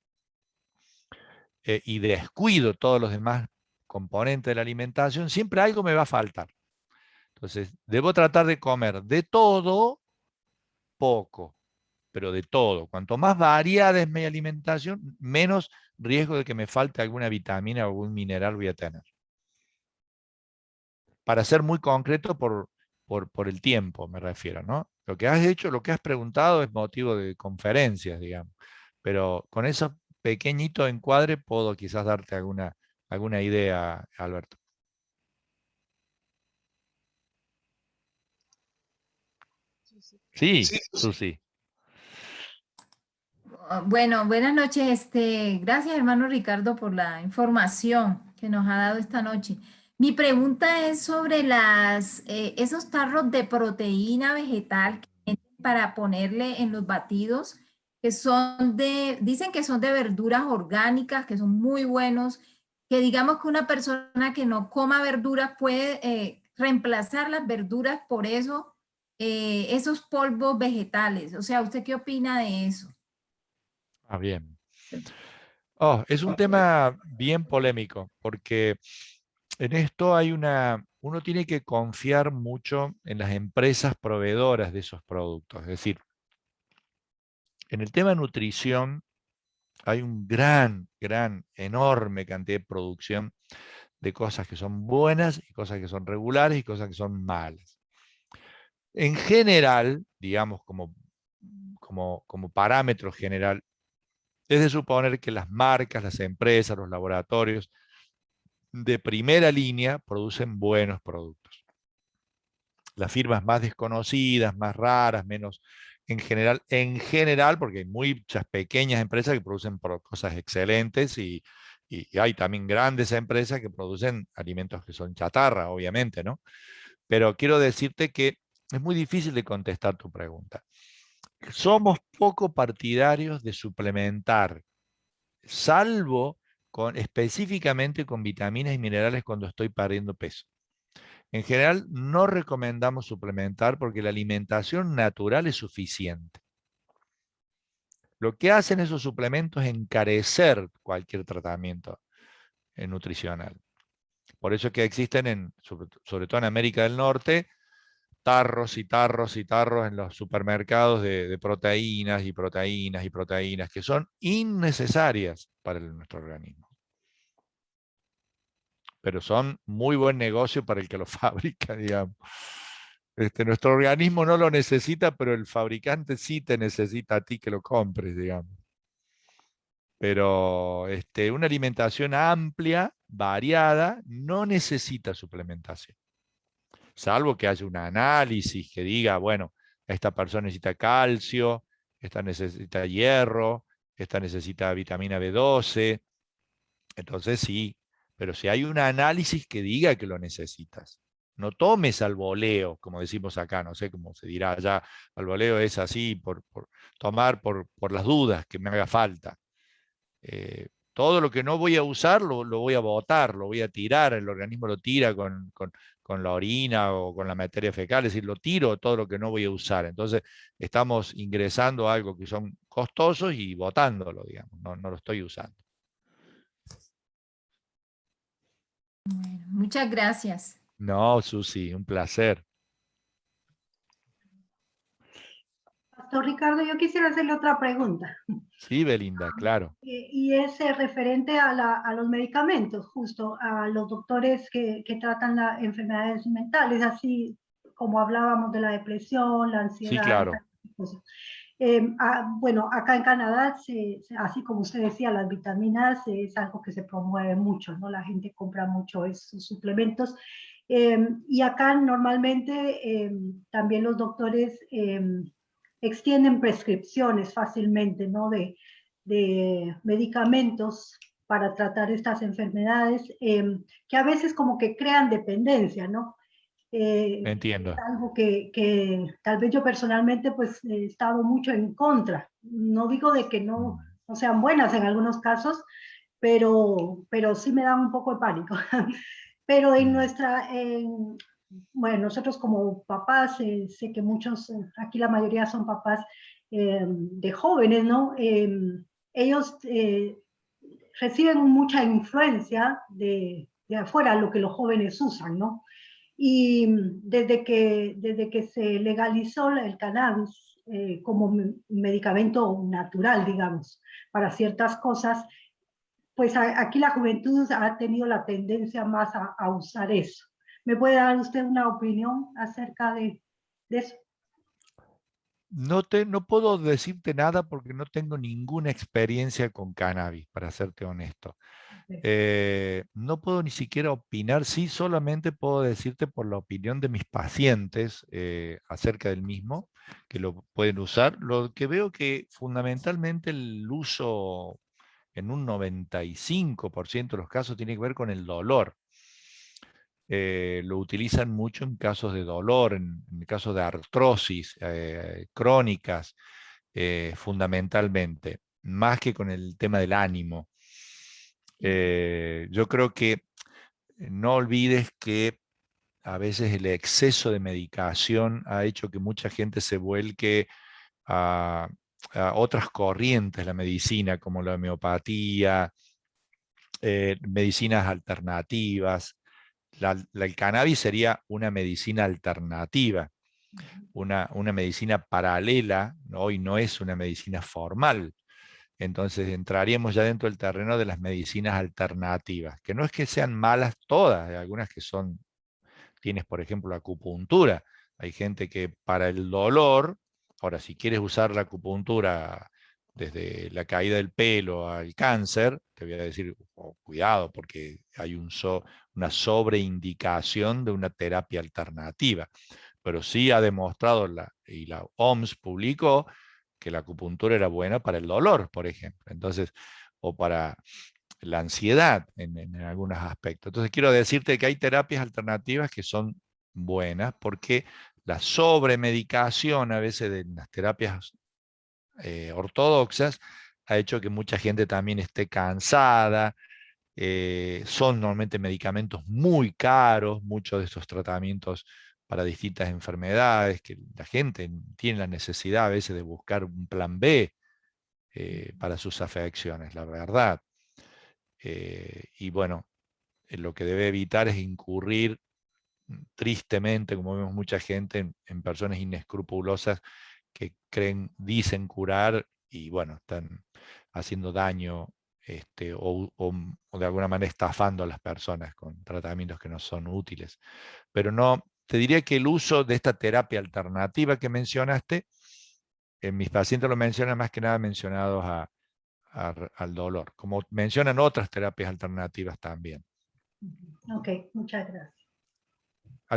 y descuido todos los demás componentes de la alimentación, siempre algo me va a faltar. Entonces, debo tratar de comer de todo, poco, pero de todo. Cuanto más variada es mi alimentación, menos riesgo de que me falte alguna vitamina o algún mineral voy a tener. Para ser muy concreto por el tiempo, me refiero, ¿no? Lo que has hecho, lo que has preguntado es motivo de conferencias, digamos. Pero con esos pequeñitos encuadres puedo quizás darte alguna idea, Alberto. Sí, Susi. Bueno, buenas noches. Gracias, hermano Ricardo, por la información que nos ha dado esta noche. Mi pregunta es sobre esos tarros de proteína vegetal que venden para ponerle en los batidos, que dicen que son de verduras orgánicas, que son muy buenos, que digamos que una persona que no coma verduras puede reemplazar las verduras por eso, esos polvos vegetales. O sea, ¿usted qué opina de eso? Ah, bien. Es un tema bien polémico, porque en esto uno tiene que confiar mucho en las empresas proveedoras de esos productos. Es decir, en el tema de nutrición hay un enorme cantidad de producción de cosas que son buenas y cosas que son regulares y cosas que son malas. En general, digamos como parámetro general, es de suponer que las marcas, las empresas, los laboratorios de primera línea producen buenos productos. Las firmas más desconocidas, más raras, menos en general, porque hay muchas pequeñas empresas que producen cosas excelentes y hay también grandes empresas que producen alimentos que son chatarra, obviamente, ¿no? Pero quiero decirte que es muy difícil de contestar tu pregunta. Somos poco partidarios de suplementar salvo específicamente con vitaminas y minerales cuando estoy perdiendo peso. En general, no recomendamos suplementar porque la alimentación natural es suficiente. Lo que hacen esos suplementos es encarecer cualquier tratamiento nutricional. Por eso es que existen, sobre todo en América del Norte, tarros y tarros y tarros en los supermercados de proteínas y proteínas y proteínas que son innecesarias para nuestro organismo. Pero son muy buen negocio para el que lo fabrica, digamos. Nuestro organismo no lo necesita, pero el fabricante sí te necesita a ti que lo compres, digamos. Pero una alimentación amplia, variada, no necesita suplementación. Salvo que haya un análisis que diga, bueno, esta persona necesita calcio, esta necesita hierro, esta necesita vitamina B12. Entonces sí, pero si hay un análisis que diga que lo necesitas. No tomes al voleo, como decimos acá, no sé cómo se dirá allá, al voleo es así, por tomar por las dudas que me haga falta. Todo lo que no voy a usar lo voy a botar, lo voy a tirar, el organismo lo tira con la orina o con la materia fecal, es decir, lo tiro todo lo que no voy a usar. Entonces estamos ingresando a algo que son costosos y botándolo, digamos, no lo estoy usando. Bueno, muchas gracias. No, Susi, un placer. Pastor Ricardo, yo quisiera hacerle otra pregunta. Sí, Belinda, claro. Y es referente a los medicamentos, justo a los doctores que tratan las enfermedades mentales, así como hablábamos de la depresión, la ansiedad. Sí, claro. Bueno, acá en Canadá, así como usted decía, las vitaminas es algo que se promueve mucho, ¿no? La gente compra mucho esos suplementos. Y acá normalmente también los doctores extienden prescripciones fácilmente, ¿no? De medicamentos para tratar estas enfermedades que a veces como que crean dependencia, ¿no? Entiendo. Es algo que tal vez yo personalmente pues he estado mucho en contra. No digo de que no sean buenas en algunos casos, pero sí me dan un poco de pánico. Pero en bueno, nosotros como papás, sé que muchos, aquí la mayoría son papás de jóvenes, ¿no? Ellos reciben mucha influencia de afuera, lo que los jóvenes usan, ¿no? Y desde que se legalizó el cannabis como medicamento natural, digamos, para ciertas cosas, pues aquí la juventud ha tenido la tendencia más a usar eso. ¿Me puede dar usted una opinión acerca de eso? No puedo decirte nada porque no tengo ninguna experiencia con cannabis, para serte honesto. No puedo ni siquiera opinar, sí, solamente puedo decirte por la opinión de mis pacientes acerca del mismo, que lo pueden usar. Lo que veo que fundamentalmente el uso en un 95% de los casos tiene que ver con el dolor. Lo utilizan mucho en casos de dolor, en casos de artrosis crónicas, fundamentalmente, más que con el tema del ánimo. Yo creo que no olvides que a veces el exceso de medicación ha hecho que mucha gente se vuelque a otras corrientes de la medicina, como la homeopatía, medicinas alternativas. El cannabis sería una medicina alternativa, una medicina paralela, hoy no es una medicina formal. Entonces entraríamos ya dentro del terreno de las medicinas alternativas, que no es que sean malas todas, hay algunas que son, tienes por ejemplo la acupuntura, hay gente que para el dolor, ahora si quieres usar la acupuntura desde la caída del pelo al cáncer, te voy a decir, cuidado, porque hay una sobreindicación de una terapia alternativa. Pero sí ha demostrado, y la OMS publicó, que la acupuntura era buena para el dolor, por ejemplo. Entonces, o para la ansiedad en algunos aspectos. Entonces, quiero decirte que hay terapias alternativas que son buenas, porque la sobremedicación a veces de las terapias ortodoxas ha hecho que mucha gente también esté cansada. Son normalmente medicamentos muy caros, muchos de estos tratamientos para distintas enfermedades, que la gente tiene la necesidad a veces de buscar un plan B para sus afecciones, la verdad. Y bueno, lo que debe evitar es incurrir tristemente, como vemos mucha gente, en personas inescrupulosas que dicen curar y bueno, están haciendo daño o de alguna manera estafando a las personas con tratamientos que no son útiles. Pero no, te diría que el uso de esta terapia alternativa que mencionaste, en mis pacientes lo mencionan más que nada mencionados al dolor, como mencionan otras terapias alternativas también. Ok, muchas gracias.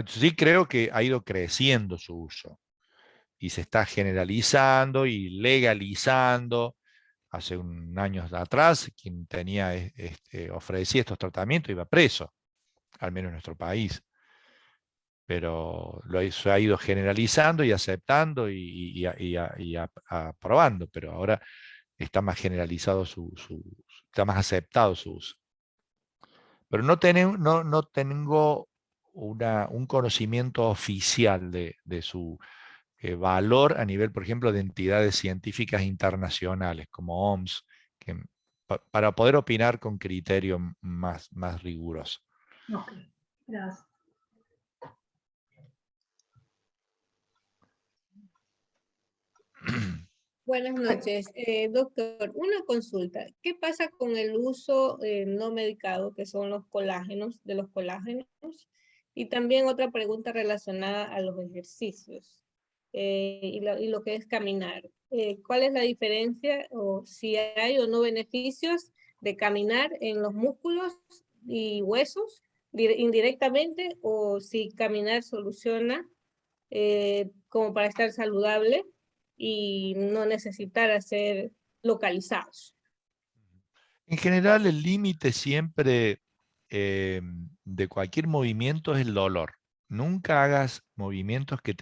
Sí creo que ha ido creciendo su uso y se está generalizando y legalizando. Hace un año atrás, quien ofrecía estos tratamientos iba preso, al menos en nuestro país. Pero se ha ido generalizando y aceptando y aprobando, pero ahora está más generalizado está más aceptado su uso. Pero no tengo un conocimiento oficial de su valor a nivel, por ejemplo, de entidades científicas internacionales como OMS, para poder opinar con criterio más riguroso. Ok, gracias. Buenas noches, doctor. Una consulta. ¿Qué pasa con el uso no medicado, que son los colágenos, de los colágenos? Y también otra pregunta relacionada a los ejercicios y lo que es caminar. ¿Cuál es la diferencia o si hay o no beneficios de caminar en los músculos y huesos indirectamente, o si caminar soluciona como para estar saludable y no necesitar ser localizados? En general, el límite siempre de cualquier movimiento es el dolor. Nunca hagas movimientos que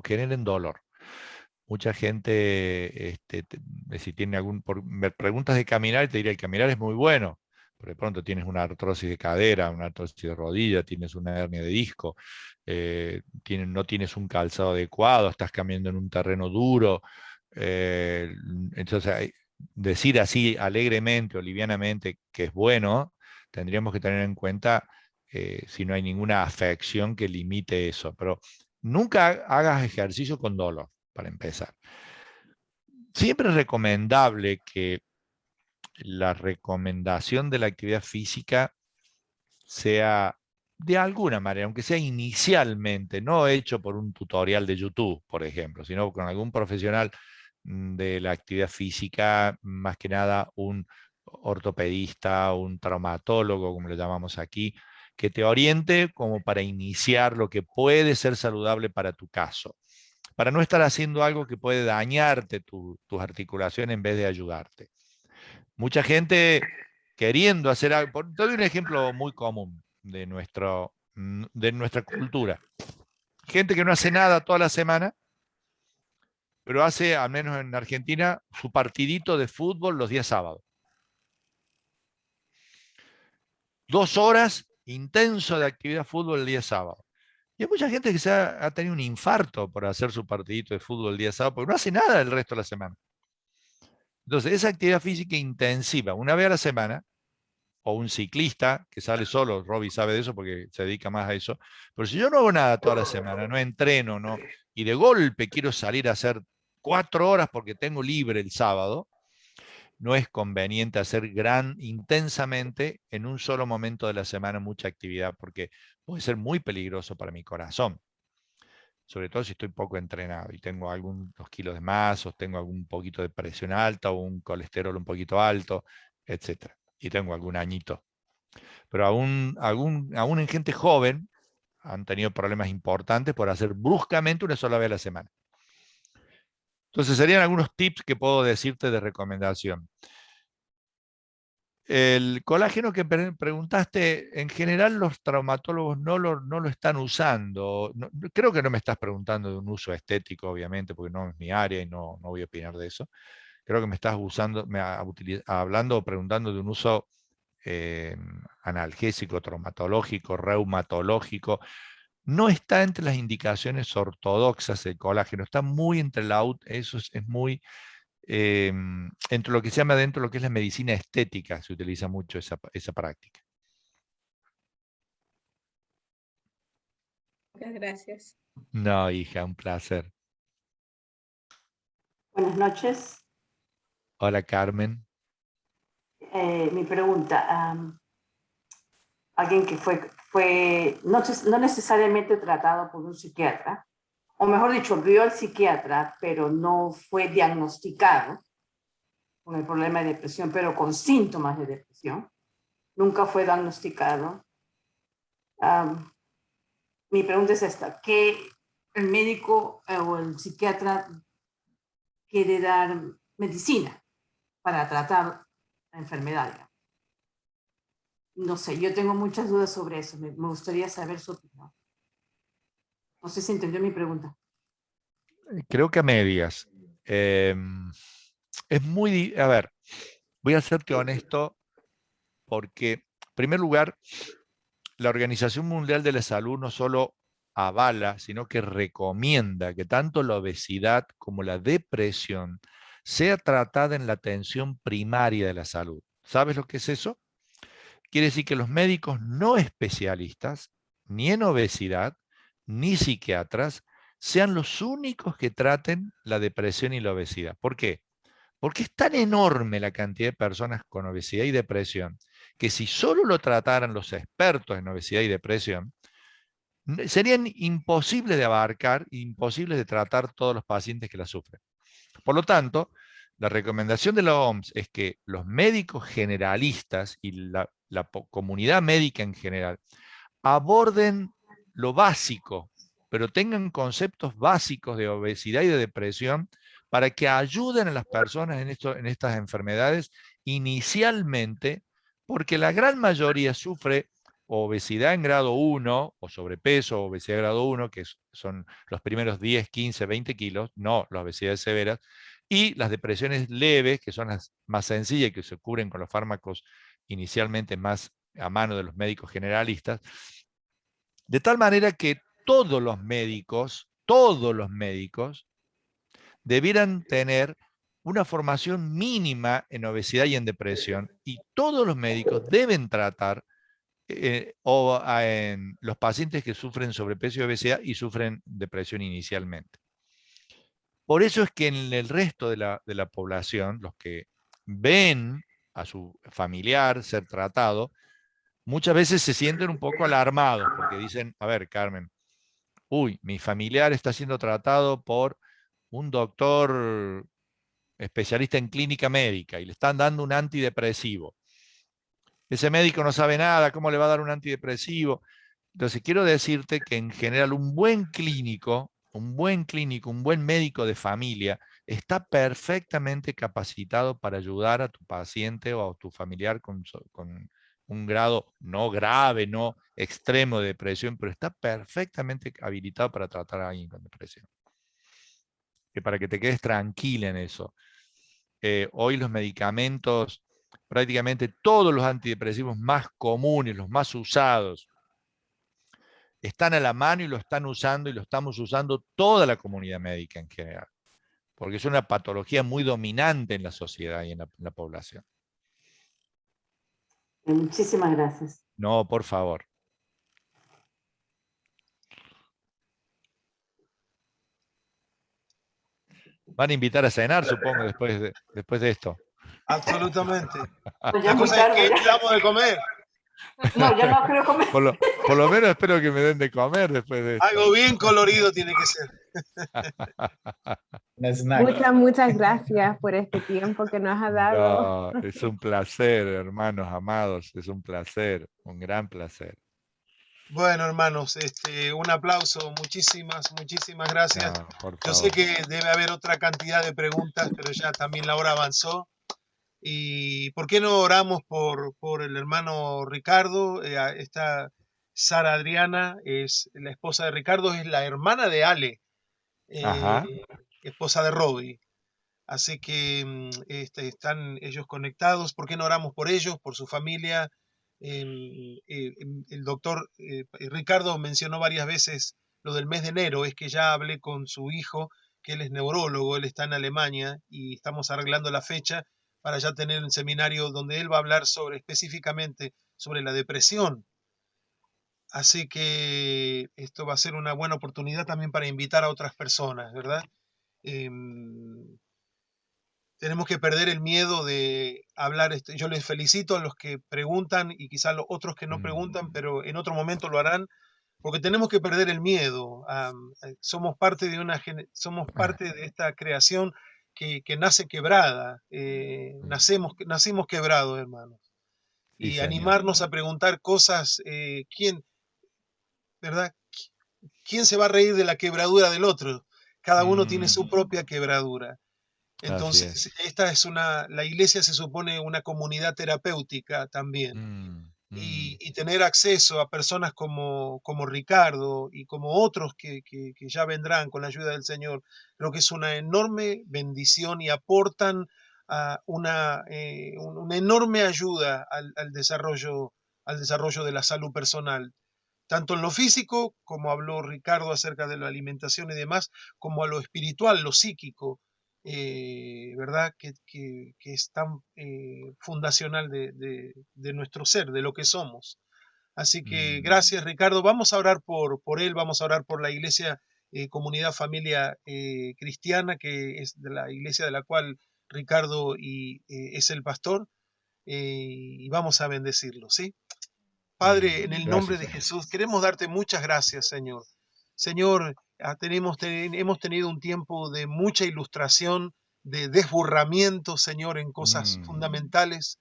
generen dolor. Mucha gente, si tiene me preguntas de caminar, te diría, el caminar es muy bueno, pero de pronto tienes una artrosis de cadera, una artrosis de rodilla, tienes una hernia de disco, no tienes un calzado adecuado, estás caminando en un terreno duro. Entonces, decir así alegremente o livianamente que es bueno, tendríamos que tener en cuenta si no hay ninguna afección que limite eso. Pero nunca hagas ejercicio con dolor, para empezar. Siempre es recomendable que la recomendación de la actividad física sea de alguna manera, aunque sea inicialmente, no hecho por un tutorial de YouTube, por ejemplo, sino con algún profesional de la actividad física, más que nada un ortopedista, un traumatólogo, como le llamamos aquí, que te oriente como para iniciar lo que puede ser saludable para tu caso, para no estar haciendo algo que puede dañarte tus articulaciones en vez de ayudarte. Mucha gente queriendo hacer algo, te doy un ejemplo muy común de nuestra cultura. Gente que no hace nada toda la semana, pero hace, al menos en Argentina, su partidito de fútbol los días sábados. 2 horas intenso de actividad fútbol el día sábado. Y hay mucha gente que ha tenido un infarto por hacer su partidito de fútbol el día sábado, porque no hace nada el resto de la semana. Entonces, esa actividad física intensiva, una vez a la semana, o un ciclista que sale solo, Robbie sabe de eso porque se dedica más a eso, pero si yo no hago nada toda la semana, no entreno, y de golpe quiero salir a hacer 4 horas porque tengo libre el sábado, no es conveniente hacer intensamente en un solo momento de la semana mucha actividad, porque puede ser muy peligroso para mi corazón, sobre todo si estoy poco entrenado y tengo algunos kilos de más, o tengo algún poquito de presión alta, o un colesterol un poquito alto, etc. Y tengo algún añito. Pero aún en gente joven han tenido problemas importantes por hacer bruscamente una sola vez a la semana. Entonces serían algunos tips que puedo decirte de recomendación. El colágeno que preguntaste, en general los traumatólogos no lo están usando. Creo que no me estás preguntando de un uso estético, obviamente, porque no es mi área y no voy a opinar de eso. creo que me estás hablando o preguntando de un uso analgésico, traumatológico, reumatológico. No está entre las indicaciones ortodoxas el colágeno, está muy entre eso es muy entre lo que se llama dentro de lo que es la medicina estética, se utiliza mucho esa práctica. Muchas gracias. No, hija, un placer. Buenas noches. Hola, Carmen. Mi pregunta, alguien que fue no necesariamente tratado por un psiquiatra, o mejor dicho, vio al psiquiatra, pero no fue diagnosticado con el problema de depresión, pero con síntomas de depresión, nunca fue diagnosticado. Mi pregunta es esta, ¿qué el médico o el psiquiatra quiere dar medicina para tratar la enfermedad? No sé, yo tengo muchas dudas sobre eso. Me gustaría saber su opinión. No sé si entendió mi pregunta. Creo que a medias. Es muy... A ver, voy a serte honesto porque, en primer lugar, la Organización Mundial de la Salud no solo avala, sino que recomienda que tanto la obesidad como la depresión sea tratada en la atención primaria de la salud. ¿Sabes lo que es eso? Quiere decir que los médicos no especialistas, ni en obesidad, ni psiquiatras, sean los únicos que traten la depresión y la obesidad. ¿Por qué? Porque es tan enorme la cantidad de personas con obesidad y depresión, que si solo lo trataran los expertos en obesidad y depresión, serían imposibles de abarcar, imposibles de tratar todos los pacientes que la sufren. Por lo tanto, la recomendación de la OMS es que los médicos generalistas y la comunidad médica en general aborden lo básico, pero tengan conceptos básicos de obesidad y de depresión para que ayuden a las personas en estas enfermedades inicialmente, porque la gran mayoría sufre obesidad en grado 1, o sobrepeso, o obesidad en grado 1, que son los primeros 10, 15, 20 kilos, no las obesidades severas, y las depresiones leves, que son las más sencillas y que se cubren con los fármacos inicialmente más a mano de los médicos generalistas, de tal manera que todos los médicos, debieran tener una formación mínima en obesidad y en depresión, y todos los médicos deben tratar en los pacientes que sufren sobrepeso y obesidad y sufren depresión inicialmente. Por eso es que en el resto de la población, los que ven a su familiar ser tratado, muchas veces se sienten un poco alarmados porque dicen, a ver, Carmen, uy, mi familiar está siendo tratado por un doctor especialista en clínica médica y le están dando un antidepresivo. Ese médico no sabe nada, ¿cómo le va a dar un antidepresivo? Entonces, quiero decirte que en general un buen clínico, un buen médico de familia, está perfectamente capacitado para ayudar a tu paciente o a tu familiar con un grado no grave, no extremo de depresión, pero está perfectamente habilitado para tratar a alguien con depresión. Que para que te quedes tranquila en eso. Hoy los medicamentos, prácticamente todos los antidepresivos más comunes, los más usados, están a la mano y lo están usando y lo estamos usando toda la comunidad médica en general, porque es una patología muy dominante en la sociedad y en la población. Muchísimas gracias. No, por favor. Van a invitar a cenar, supongo, después de esto. Absolutamente. Pues ya La muy cosa es tarde. que damos de comer. No, yo no quiero comer. Por lo menos espero que me den de comer después de esto. Algo bien colorido tiene que ser. Muchas gracias por este tiempo que nos ha dado. No, es un placer, hermanos amados, es un placer, un gran placer. Bueno, hermanos, un aplauso, muchísimas gracias. No, por Yo favor. sé que debe haber otra cantidad de preguntas, pero ya también la hora avanzó. ¿Y por qué no oramos por el hermano Ricardo? Esta Sara Adriana es la esposa de Ricardo, es la hermana de Ale, esposa de Robbie. Así que están ellos conectados. ¿Por qué no oramos por ellos, por su familia? El doctor Ricardo mencionó varias veces lo del mes de enero. Es que ya hablé con su hijo, que él es neurólogo, él está en Alemania y estamos arreglando la fecha para ya tener un seminario donde él va a hablar específicamente sobre la depresión. Así que esto va a ser una buena oportunidad también para invitar a otras personas, ¿verdad? Tenemos que perder el miedo de hablar. Yo les felicito a los que preguntan y quizás los otros que no preguntan, pero en otro momento lo harán, porque tenemos que perder el miedo. Somos parte de esta creación que nace quebrada. Nacimos quebrados, hermanos. Sí, Y señor. animarnos a preguntar cosas, ¿verdad? ¿Quién se va a reír de la quebradura del otro? Cada uno tiene su propia quebradura. Entonces, la iglesia se supone una comunidad terapéutica también. Y tener acceso a personas como Ricardo y como otros que ya vendrán con la ayuda del Señor, creo que es una enorme bendición y aportan una enorme ayuda al desarrollo de la salud personal, tanto en lo físico, como habló Ricardo acerca de la alimentación y demás, como a lo espiritual, lo psíquico, ¿verdad? Que es tan fundacional de nuestro ser, de lo que somos. Así que gracias, Ricardo. Vamos a orar por él, vamos a orar por la iglesia, comunidad, familia cristiana, que es de la iglesia de la cual Ricardo es el pastor, y vamos a bendecirlo, ¿sí? Padre, en el nombre de Jesús, queremos darte muchas gracias, Señor. Señor, hemos tenido un tiempo de mucha ilustración, de desburramiento, Señor, en cosas fundamentales.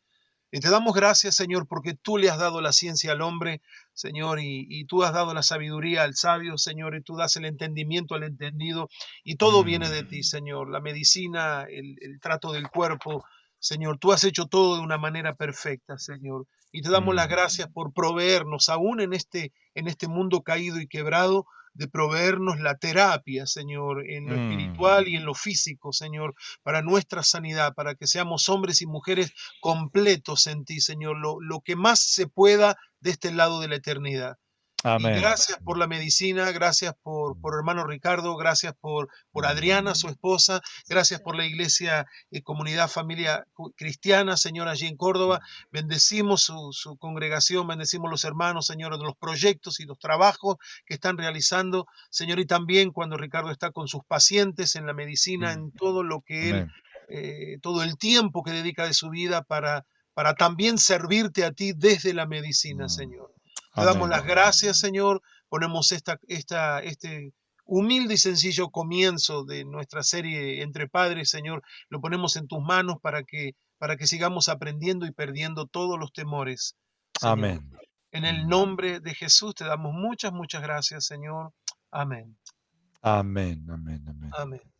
Y te damos gracias, Señor, porque tú le has dado la ciencia al hombre, Señor, y tú has dado la sabiduría al sabio, Señor, y tú das el entendimiento al entendido, y todo viene de ti, Señor. La medicina, el trato del cuerpo, Señor, tú has hecho todo de una manera perfecta, Señor. Y te damos las gracias por proveernos, aún en este mundo caído y quebrado, de proveernos la terapia, Señor, en lo espiritual y en lo físico, Señor, para nuestra sanidad, para que seamos hombres y mujeres completos en ti, Señor, lo que más se pueda de este lado de la eternidad. Amén. Y gracias por la medicina, gracias por hermano Ricardo, gracias por Adriana, su esposa, gracias por la iglesia, comunidad, familia cristiana, Señor, allí en Córdoba. Bendecimos su congregación, bendecimos los hermanos, Señor, de los proyectos y los trabajos que están realizando, Señor, y también cuando Ricardo está con sus pacientes en la medicina, en todo lo que él, todo el tiempo que dedica de su vida para también servirte a ti desde la medicina, Señor. Te damos las gracias, Señor. Ponemos este humilde y sencillo comienzo de nuestra serie Entre Padres, Señor. Lo ponemos en tus manos para que sigamos aprendiendo y perdiendo todos los temores, Señor. Amén. En el nombre de Jesús te damos muchas gracias, Señor. Amén. Amén, amén, amén. Amén.